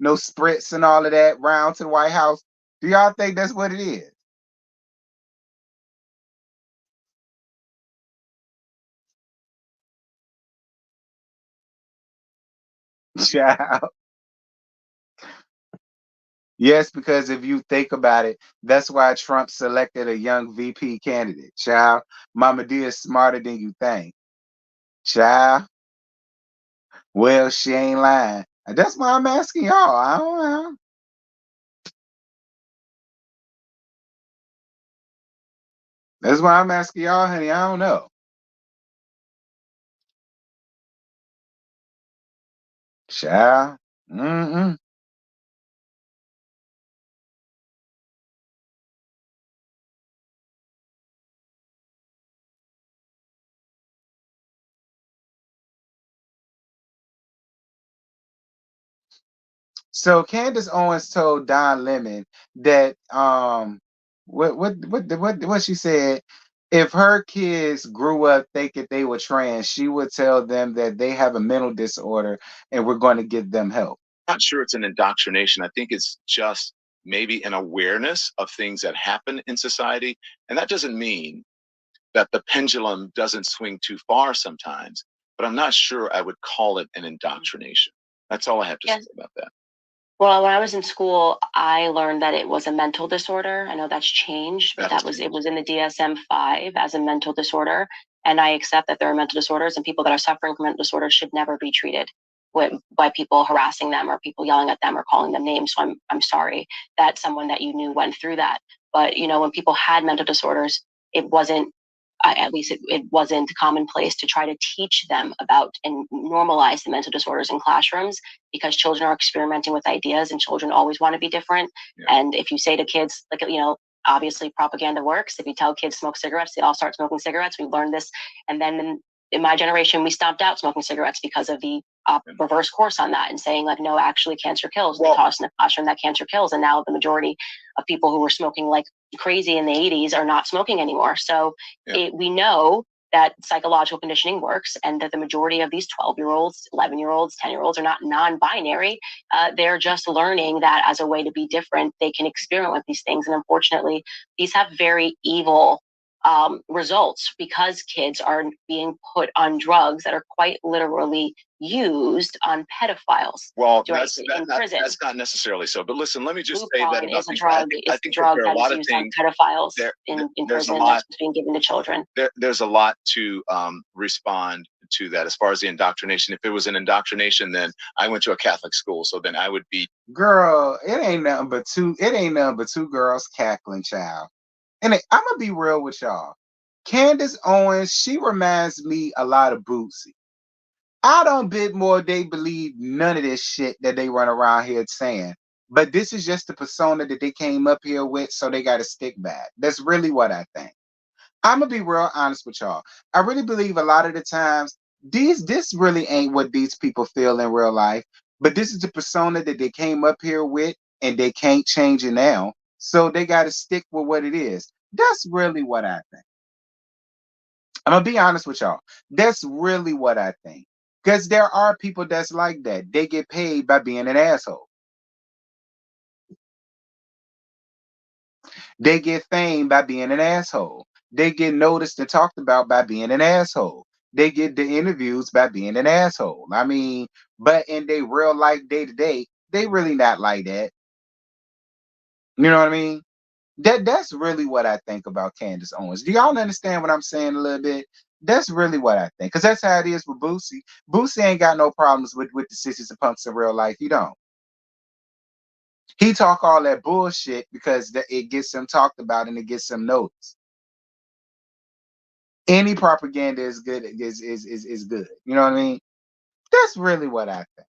Speaker 2: spritz and all of that round to the White House. Do y'all think that's what it is? Child. Yes, because if you think about it, that's why Trump selected a young VP candidate. Child, Mama D is smarter than you think. Child, well, she ain't lying. And that's why I'm asking y'all. I don't know. That's why I'm asking y'all, honey. I don't know. Child. Mm-mm. So Candace Owens told Don Lemon that what she said, if her kids grew up thinking they were trans, she would tell them that they have a mental disorder and we're going to give them help.
Speaker 5: Not sure it's an indoctrination. I think it's just maybe an awareness of things that happen in society. And that doesn't mean that the pendulum doesn't swing too far sometimes, but I'm not sure I would call it an indoctrination. That's all I have to say about that.
Speaker 8: Well, when I was in school, I learned that it was a mental disorder. I know that's changed, but it was in the DSM-5 as a mental disorder. And I accept that there are mental disorders, and people that are suffering from mental disorders should never be treated by people harassing them or people yelling at them or calling them names. So I'm sorry that someone that you knew went through that. But when people had mental disorders, it wasn't. At least it wasn't commonplace to try to teach them about and normalize the mental disorders in classrooms, because children are experimenting with ideas and children always want to be different. Yeah. And if you say to kids, like, obviously propaganda works. If you tell kids smoke cigarettes, they all start smoking cigarettes. We've learned this. And then in my generation, we stomped out smoking cigarettes because of the reverse course on that and saying like, no, actually cancer kills. They taught us in the classroom that cancer kills. And now the majority of people who were smoking like crazy in the 80s are not smoking anymore. So we know that psychological conditioning works and that the majority of these 12-year-olds, 11-year-olds, 10-year-olds are not non-binary. They're just learning that as a way to be different, they can experiment with these things. And unfortunately, these have very evil results because kids are being put on drugs that are quite literally used on pedophiles.
Speaker 5: Well,
Speaker 8: in prison.
Speaker 5: That's not necessarily so. But listen, let me just say
Speaker 8: Lupron
Speaker 5: that about
Speaker 8: is a drug.
Speaker 5: I think
Speaker 8: drug
Speaker 5: there are a
Speaker 8: that
Speaker 5: lot
Speaker 8: is
Speaker 5: of
Speaker 8: used
Speaker 5: things.
Speaker 8: on pedophiles in
Speaker 5: There's
Speaker 8: prison
Speaker 5: a lot
Speaker 8: that's being given to children.
Speaker 5: There's a lot to respond to that as far as the indoctrination. If it was an indoctrination, then I went to a Catholic school, so then I would be.
Speaker 2: Girl, it ain't nothing but two girls cackling, child. And I'm gonna be real with y'all. Candace Owens, she reminds me a lot of Bootsy. I don't bit more they believe none of this shit that they run around here saying. But this is just the persona that they came up here with, so they got to stick back. That's really what I think. I'm gonna be real honest with y'all. I really believe a lot of the times this really ain't what these people feel in real life. But this is the persona that they came up here with, and they can't change it now. So they got to stick with what it is. That's really what I think. I'm gonna be honest with y'all. That's really what I think. Because there are people that's like that. They get paid by being an asshole. They get fame by being an asshole. They get noticed and talked about by being an asshole. They get the interviews by being an asshole. I mean, but in their real life, day to day, they really not like that. You know what I mean? That's really what I think about Candace Owens. Do y'all understand what I'm saying a little bit? That's really what I think. Because that's how it is with Boosie. Boosie ain't got no problems with the sisters and punks in real life. He don't. He talk all that bullshit because it gets him talked about and it gets him noticed. Any propaganda is good is good. You know what I mean? That's really what I think.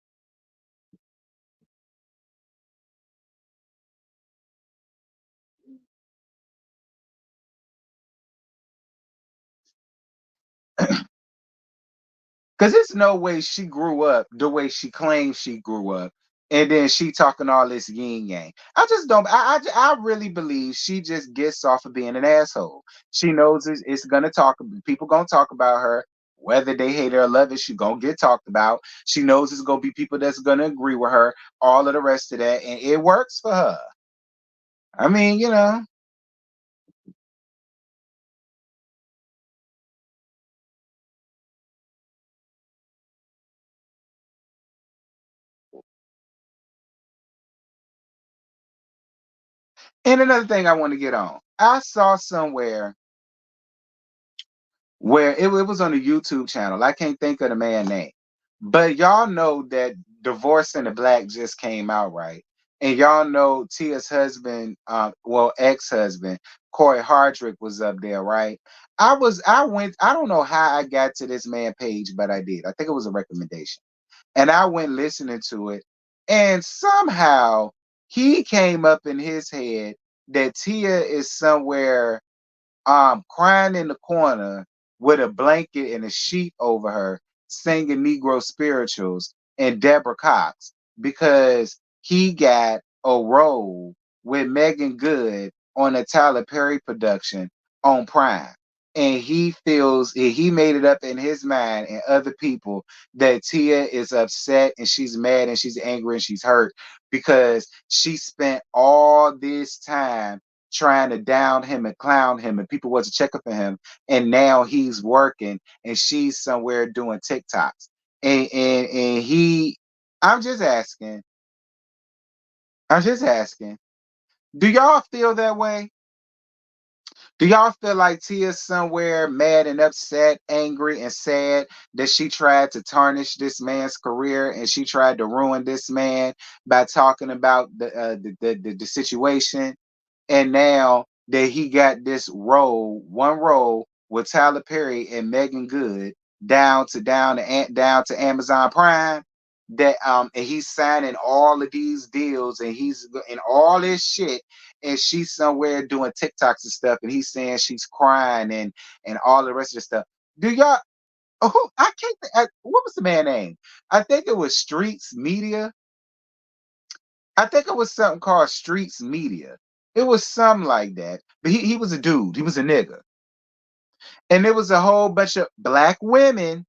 Speaker 2: Because there's no way she grew up the way she claims she grew up. And then she talking all this yin yang. I just don't. I really believe she just gets off of being an asshole. She knows it's gonna talk. People gonna talk about her, whether they hate her or love it. She gonna get talked about. She knows it's gonna be people that's gonna agree with her. All of the rest of that, and it works for her. I mean, you know. And another thing I want to get on. I saw somewhere where it was on a YouTube channel. I can't think of the man's name. But y'all know that Divorcing the Black just came out, right? And y'all know Tia's husband, ex-husband, Corey Hardrick was up there, right? I don't know how I got to this man page, but I did. I think it was a recommendation. And I went listening to it. And somehow he came up in his head that Tia is somewhere crying in the corner with a blanket and a sheet over her, singing Negro spirituals and Deborah Cox because he got a role with Megan Good on a Tyler Perry production on Prime. And he feels he made it up in his mind and other people that Tia is upset and she's mad and she's angry and she's hurt because she spent all this time trying to down him and clown him and people wasn't checking for him, and now he's working and she's somewhere doing TikToks. And he I'm just asking, do y'all feel that way? Do y'all feel like Tia's somewhere mad and upset, angry and sad that she tried to tarnish this man's career and she tried to ruin this man by talking about the situation? And now that he got this one role with Tyler Perry and Megan Good down to Amazon Prime, that and he's signing all of these deals and he's in all this shit, and she's somewhere doing TikToks and stuff, and he's saying she's crying and all the rest of the stuff. Do y'all? Oh, I can't. What was the man name? I think it was Streets Media. I think it was something called Streets Media. It was something like that. But he was a dude. He was a nigga. And there was a whole bunch of black women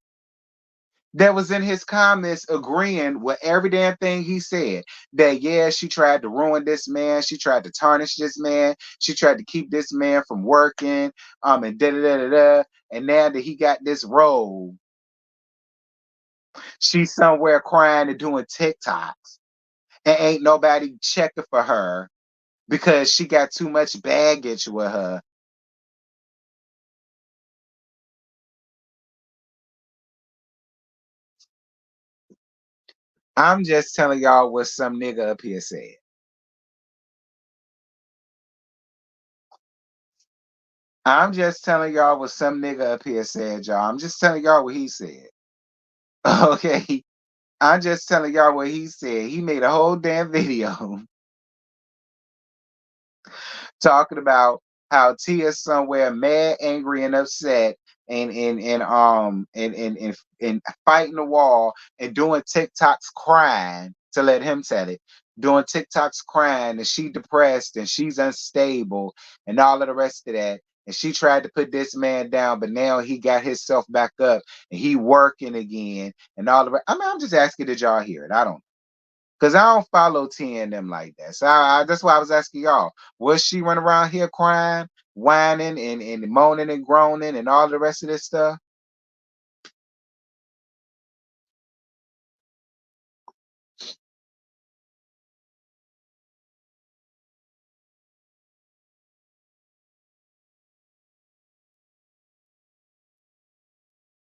Speaker 2: that was in his comments agreeing with every damn thing he said. That yeah, she tried to ruin this man, she tried to tarnish this man, she tried to keep this man from working, and da da da da da. And now that he got this role, she's somewhere crying and doing TikToks, and ain't nobody checking for her because she got too much baggage with her. I'm just telling y'all what some nigga up here said. I'm just telling y'all what some nigga up here said, y'all. I'm just telling y'all what he said. Okay. I'm just telling y'all what he said. He made a whole damn video talking about how Tia's somewhere mad, angry, and upset, and fighting the wall and doing TikToks crying to let him tell it. Doing TikToks crying and she depressed and she's unstable and all of the rest of that. And she tried to put this man down, but now he got himself back up and he working again and all the rest. I mean, I'm just asking, did y'all hear it? I don't. Because I don't follow T and them like that. So that's why I was asking y'all. Was she running around here crying, whining, and moaning and groaning and all the rest of this stuff?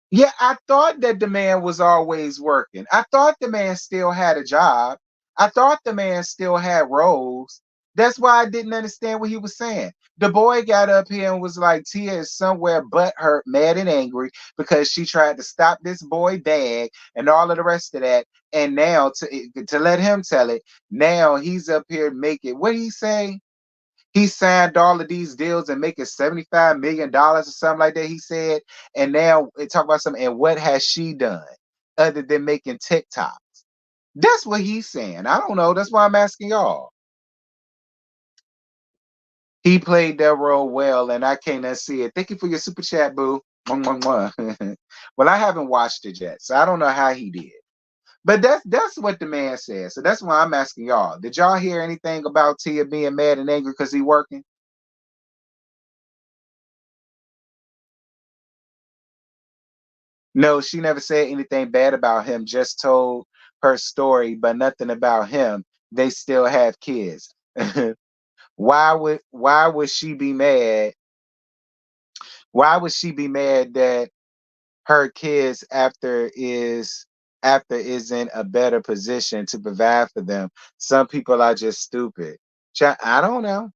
Speaker 2: Yeah, I thought that the man was always working. I thought the man still had a job. I thought the man still had roles. That's why I didn't understand what he was saying. The boy got up here and was like, Tia is somewhere but hurt, mad and angry because she tried to stop this boy bag and all of the rest of that. And now to let him tell it, now he's up here making what he say? He signed all of these deals and making $75 million or something like that, he said. And now it talk about something. And what has she done other than making TikToks? That's what he's saying. I don't know. That's why I'm asking y'all. He played that role well, and I can't unsee it. Thank you for your super chat, boo. Mwah, mwah, mwah. Well, I haven't watched it yet, so I don't know how he did. But that's what the man said. So that's why I'm asking y'all. Did y'all hear anything about Tia being mad and angry because he working? No, she never said anything bad about him, just told her story, but nothing about him. They still have kids. Why would she be mad? Why would she be mad that her kids after is in a better position to provide for them? Some people are just stupid. I don't know.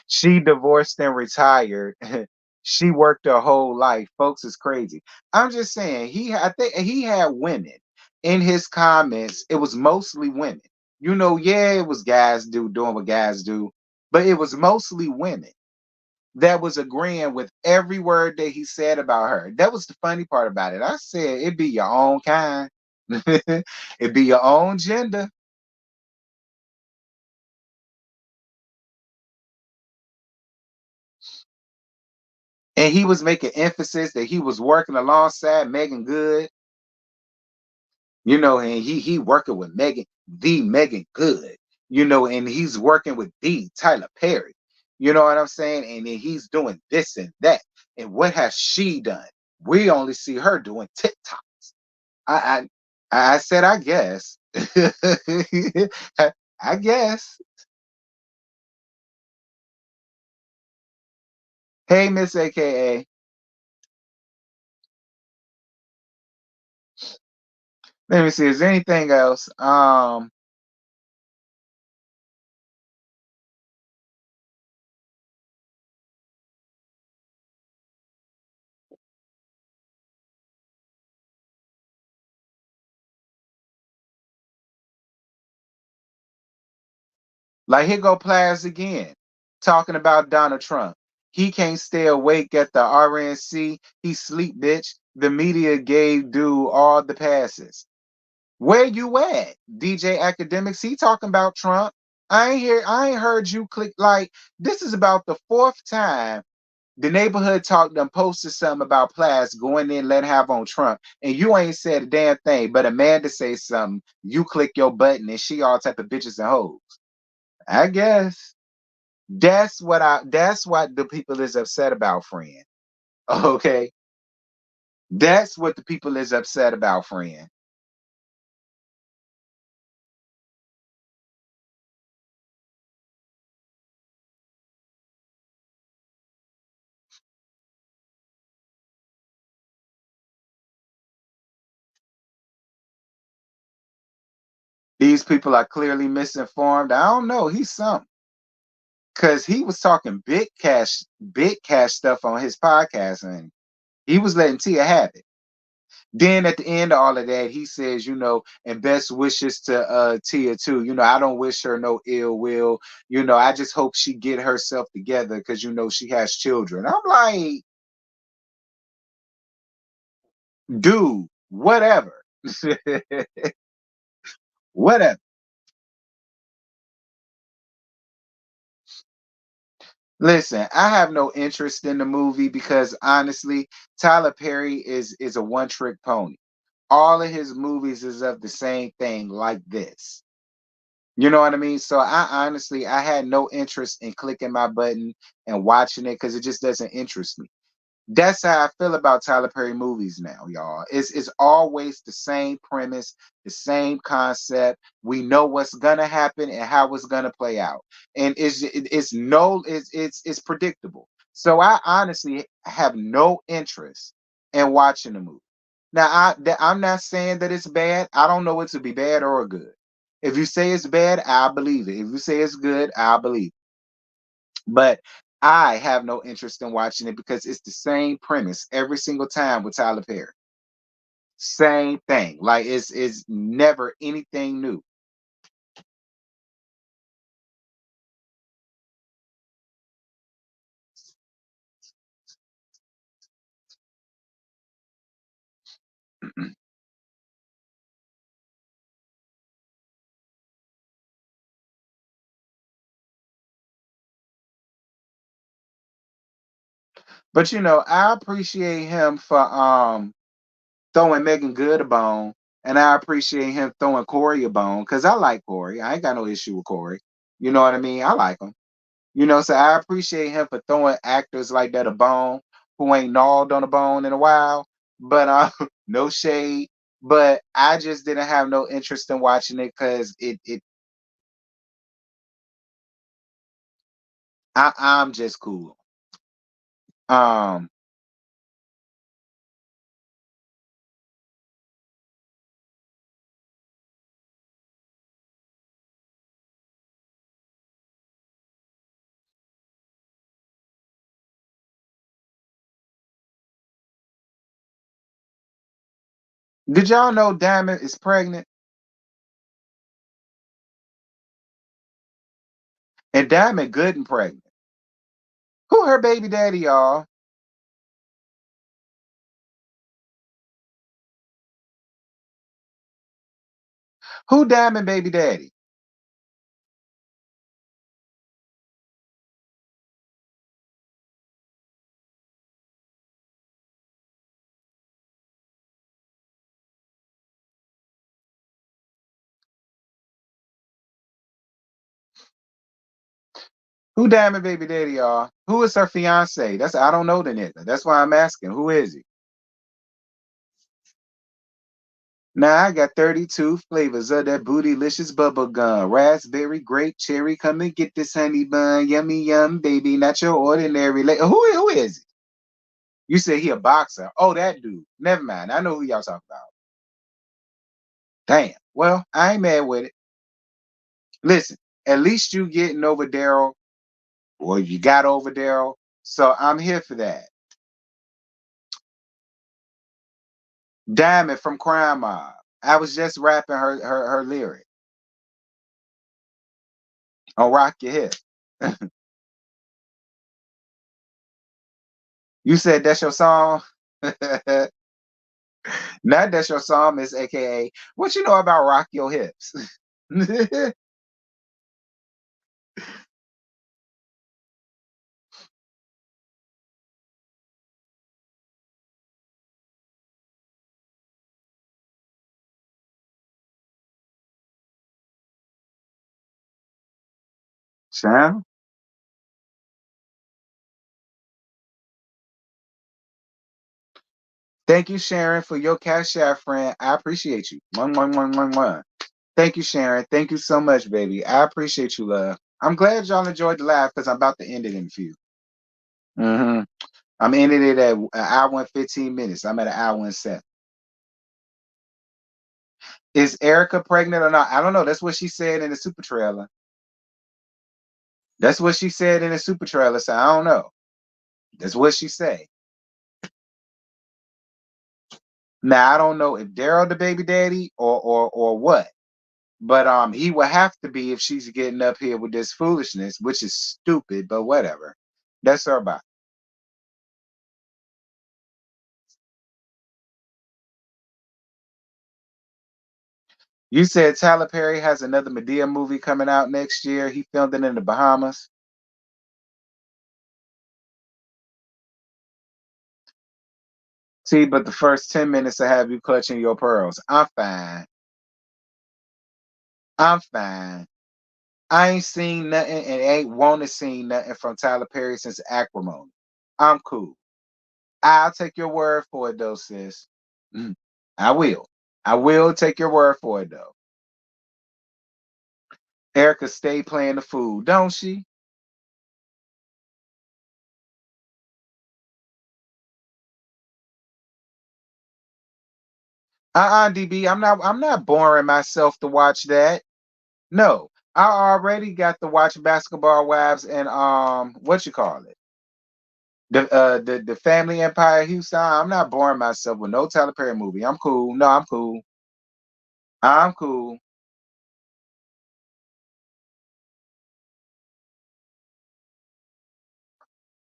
Speaker 2: She divorced and retired. She worked her whole life. Folks is crazy. I'm just saying I think he had women in his comments. It was mostly women. Yeah, it was guys doing what guys do, but it was mostly women that was agreeing with every word that he said about her. That was the funny part about it. I said it be your own kind. It be your own gender. And he was making emphasis that he was working alongside Megan Good, and he working with Megan Good, and he's working with the Tyler Perry. You know what I'm saying? And then he's doing this and that. And what has she done? We only see her doing TikToks. I said, I guess. I guess. Hey, Miss AKA. Let me see. Is there anything else? Like here go Plaz again, talking about Donald Trump. He can't stay awake at the RNC. He sleep, bitch. The media gave dude all the passes. Where you at, DJ Academics? He talking about Trump. I ain't heard you click like this is about the fourth time the neighborhood talk done posted something about Plaz going in, let have on Trump, and you ain't said a damn thing. But Amanda say something, you click your button, and she all type of bitches and hoes. I guess that's what the people is upset about, friend. Okay, that's what the people is upset about, friend. These people are clearly misinformed. I don't know. He's something. Cause he was talking big cash stuff on his podcast, and he was letting Tia have it. Then at the end of all of that, he says, and best wishes to Tia too. I don't wish her no ill will. I just hope she get herself together because she has children. I'm like, dude, whatever. Whatever. Listen, I have no interest in the movie because honestly, Tyler Perry is a one-trick pony. All of his movies is of the same thing like this. You know what I mean? So I had no interest in clicking my button and watching it because it just doesn't interest me. That's how I feel about Tyler Perry movies now, y'all. It's always the same premise, the same concept. We know what's gonna happen and how it's gonna play out, and it's predictable. So I honestly have no interest in watching the movie. Now I'm not saying that it's bad. I don't know it to be bad or good. If you say it's bad, I believe it. If you say it's good, I believe it. But I have no interest in watching it because it's the same premise every single time with Tyler Perry. Same thing. Like it's never anything new. But I appreciate him for throwing Megan Good a bone, and I appreciate him throwing Corey a bone because I like Corey. I ain't got no issue with Corey. You know what I mean? I like him. So I appreciate him for throwing actors like that a bone who ain't gnawed on a bone in a while. But no shade. But I just didn't have no interest in watching it because I'm just cool. Um, did y'all know Diamond is pregnant? And Diamond good and pregnant. Who her baby daddy, y'all? Who Diamond baby daddy? Who Diamond baby daddy, y'all? Who is her fiance? I don't know the nigga. That's why I'm asking. Who is he? Now I got 32 flavors of that bootylicious bubble gum. Raspberry, grape, cherry. Come and get this honey bun. Yummy, yum, baby. Not your ordinary. Who is he? You say he a boxer. Oh, that dude. Never mind. I know who y'all talking about. Damn. Well, I ain't mad with it. Listen, at least you getting over Daryl, or you got over Daryl. So I'm here for that. Diamond from Crime Mob. I was just rapping her lyric. on Rock Your Hip. You said that's your song? Not that's your song, Miss AKA. What you know about Rock Your Hips? Sharon? Thank you, Sharon, for your cash app, friend. I appreciate you. One. Thank you, Sharon. Thank you so much, baby. I appreciate you, love. I'm glad y'all enjoyed the live because I'm about to end it in a few. I'm ending it at an hour and 15 minutes. I'm at an hour and 7. Is Erica pregnant or not? I don't know. That's what she said in the super trailer. That's what she said in the super trailer. So I don't know. That's what she said. Now I don't know if Daryl the baby daddy or what. But he will have to be if she's getting up here with this foolishness, which is stupid, but whatever. That's her body. You said Tyler Perry has another Medea movie coming out next year. He filmed it in the Bahamas. See, but the first 10 minutes I have you clutching your pearls. I'm fine. I'm fine. I ain't seen nothing and ain't want to see nothing from Tyler Perry since Acrimony. I'm cool. I'll take your word for it, though, sis. I will. I will take your word for it, though. Erica stay playing the fool, don't she? DB. I'm not boring myself to watch that. No. I already got to watch Basketball Wives and what you call it? The Family Empire Houston. I'm not boring myself with no Tyler Perry movie. I'm cool. No, I'm cool. I'm cool.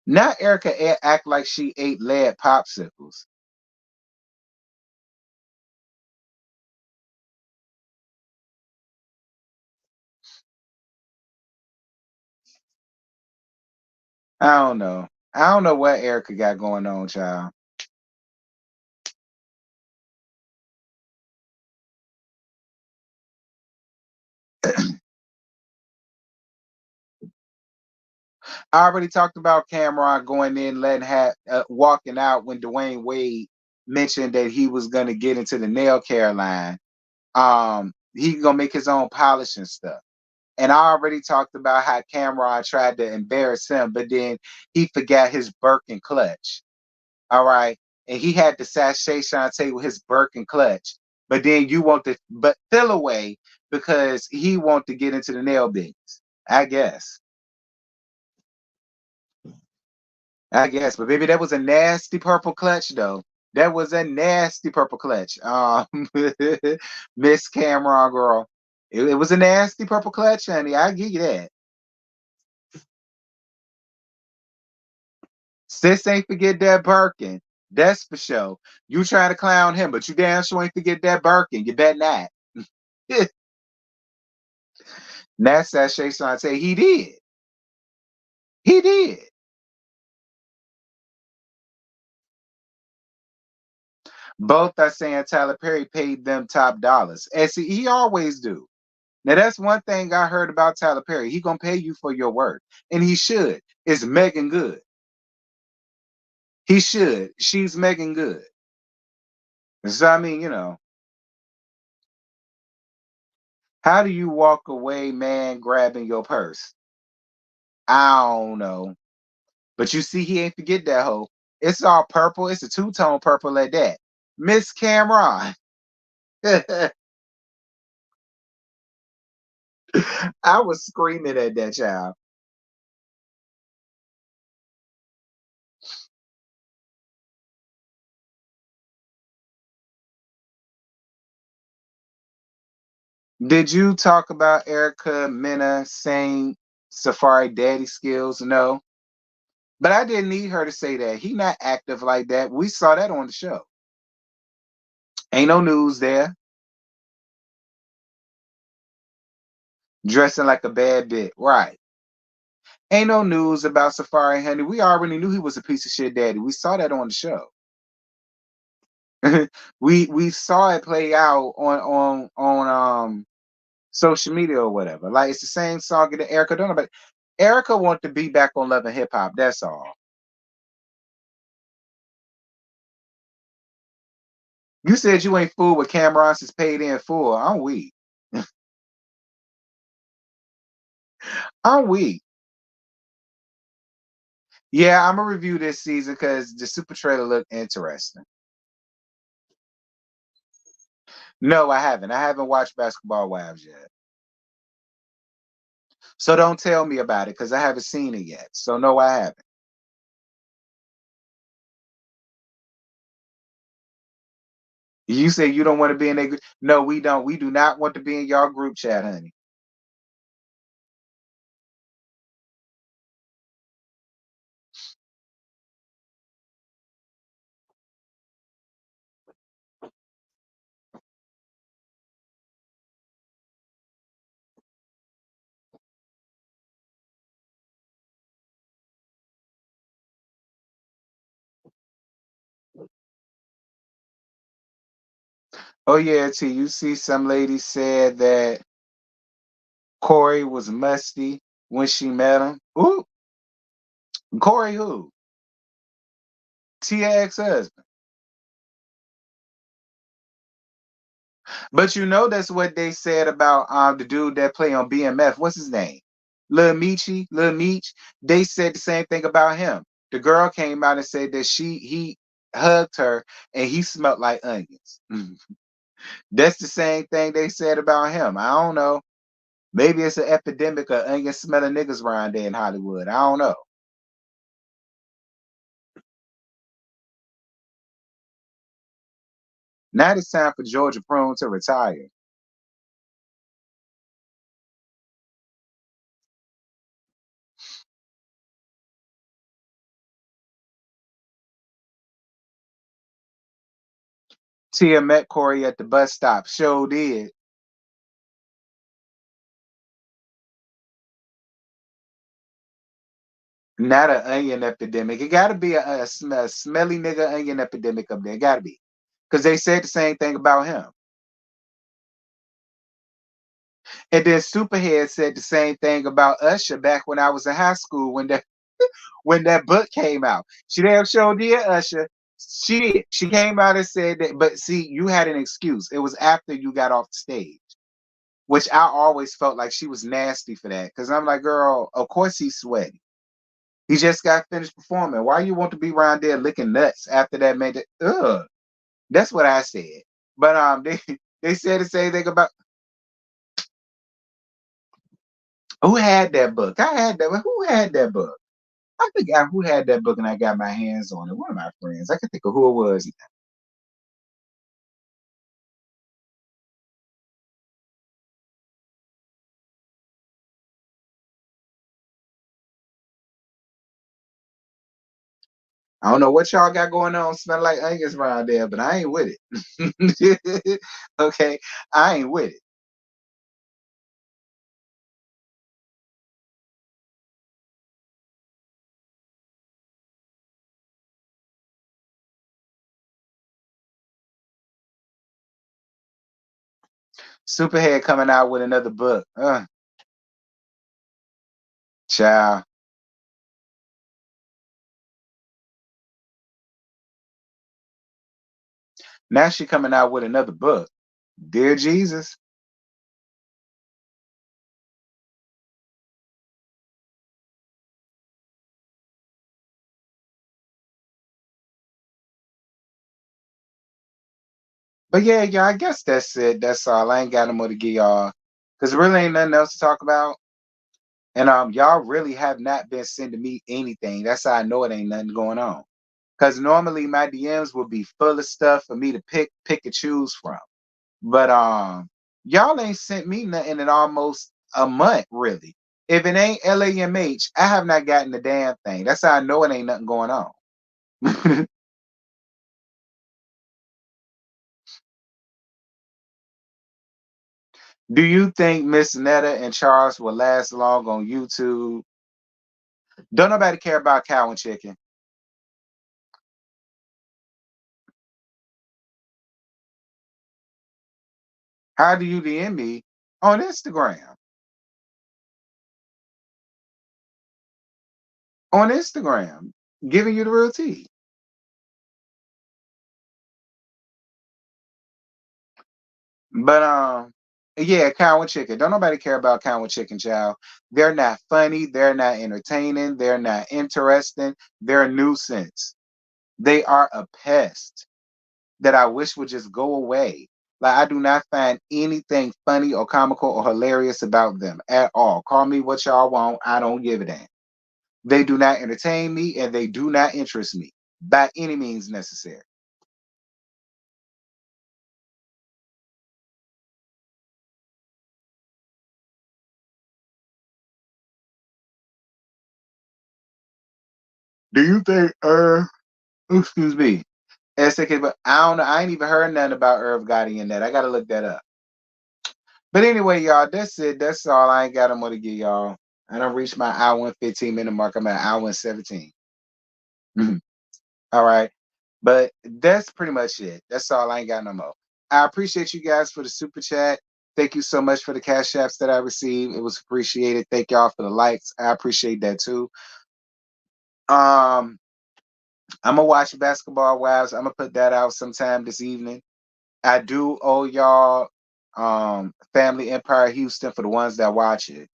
Speaker 2: Now Erica act like she ate lead popsicles. I don't know. I don't know what Erica got going on, child. I already talked about Cameron going in, walking out when Dwayne Wade mentioned that he was gonna get into the nail care line. He gonna make his own polish and stuff. And I already talked about how Cameron tried to embarrass him, but then he forgot his Birkin clutch. All right. And he had the sachet Shantae with his Birkin clutch. But then you want to fill away because he want to get into the nail business. I guess. But baby, that was a nasty purple clutch though. That was a nasty purple clutch. Miss Cameron girl. It was a nasty purple clutch, honey. I give you that. Sis ain't forget that Birkin. That's for sure. You trying to clown him, but you damn sure ain't forget that Birkin. You bet not. That's that Shay say he did. He did. Both are saying Tyler Perry paid them top dollars. And see, he always do. Now that's one thing I heard about Tyler Perry. He gonna pay you for your work. And he should. It's Megan Good. He should. She's Megan Good. So I mean, how do you walk away, man, grabbing your purse? I don't know. But you see, he ain't forget that hoe. It's all purple. It's a two-tone purple at that. Miss Cameron. I was screaming at that child. Did you talk about Erica Mena saying Safari daddy skills? No. But I didn't need her to say that. He not active like that. We saw that on the show. Ain't no news there. Dressing like a bad bit. Right. Ain't no news about Safari Honey. We already knew he was a piece of shit daddy. We saw that on the show. we saw it play out on social media or whatever. Like it's the same song that Erica don't know, but Erica want to be back on Love and Hip Hop. That's all. You said you ain't fool with Cameron since paid in full. I'm weak. I'm weak. Yeah, I'm gonna review this season because the super trailer looked interesting. No, I haven't. I haven't watched Basketball Wives yet. So don't tell me about it because I haven't seen it yet. So no, I haven't. You say you don't want to be in a group. No, we don't. We do not want to be in y'all group chat, honey. Oh yeah, T. You see, some lady said that Corey was musty when she met him. Ooh, Corey who? Tia ex-husband. But you know that's what they said about the dude that play on BMF. What's his name? Lil Meech. They said the same thing about him. The girl came out and said that he hugged her and he smelled like onions. That's the same thing they said about him. I don't know. Maybe it's an epidemic of onion smelling niggas around there in Hollywood. I don't know. Now it's time for Georgia Prune to retire. Tia met Corey at the bus stop. Sure did. Not an onion epidemic. It got to be a smelly nigga onion epidemic up there. Got to be. Because they said the same thing about him. And then Superhead said the same thing about Usher back when I was in high school when that book came out. She damn sure did, Usher. She did. She came out and said that, but see, you had an excuse. It was after you got off the stage, which I always felt like she was nasty for that. Because I'm like, girl, of course he's sweaty. He just got finished performing. Why you want to be around there licking nuts after that made it? Ugh. That's what I said. But they said the same thing about who had that book. I had that. Who had that book? I forgot who had that book, and I got my hands on it. One of my friends. I can think of who it was. I don't know what y'all got going on, smell like onions around there, but I ain't with it. Okay, I ain't with it. Superhead coming out with another book. Child. Now she coming out with another book. Dear Jesus. But yeah, I guess that's it. That's all. I ain't got no more to give y'all. Cause really ain't nothing else to talk about. And y'all really have not been sending me anything. That's how I know it ain't nothing going on. Cause normally my DMs would be full of stuff for me to pick and choose from. But Y'all ain't sent me nothing in almost a month, really. If it ain't LAMH, I have not gotten the damn thing. That's how I know it ain't nothing going on. Do you think Miss Netta and Charles will last long on YouTube? Don't nobody care about cow and chicken. How do you DM me? On Instagram. On Instagram. Giving you the real tea. But yeah, cow and chicken. Don't nobody care about cow and chicken, child. They're not funny. They're not entertaining. They're not interesting. They're a nuisance. They are a pest that I wish would just go away. Like, I do not find anything funny or comical or hilarious about them at all. Call me what y'all want. I don't give a damn. They do not entertain me and they do not interest me by any means necessary. Do you think excuse me, SK, but I don't know. I ain't even heard nothing about Irv Gotti in that. I gotta look that up. But anyway, y'all, that's it. That's all. I ain't got no more to get y'all. I don't reach my hour and 15-minute mark. I'm at hour and 17. All right. But that's pretty much it. That's all. I ain't got no more. I appreciate you guys for the super chat. Thank you so much for the cash apps that I received. It was appreciated. Thank y'all for the likes. I appreciate that too. I'm gonna watch Basketball Wives. I'm gonna put that out sometime this evening. I do owe y'all Family Empire Houston for the ones that watch it.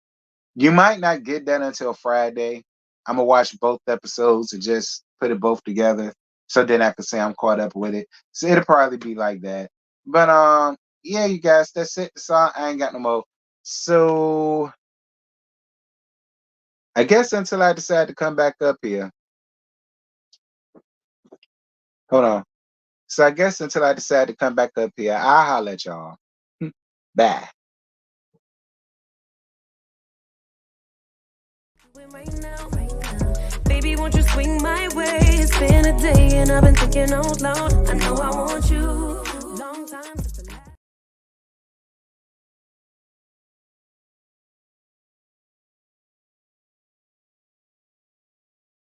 Speaker 2: You might not get that until Friday. I'm gonna watch both episodes and just put it both together, so then I can say I'm caught up with it. So it'll probably be like that. But yeah, you guys, that's it. That's all. I ain't got no more. So I guess until I decide to come back up here. Hold on. So I guess until I decide to come back up here, I'll holler at y'all. Bye.
Speaker 1: Right now. Baby, won't you swing my way? It's been a day and I've been thinking out loud. I know I want you.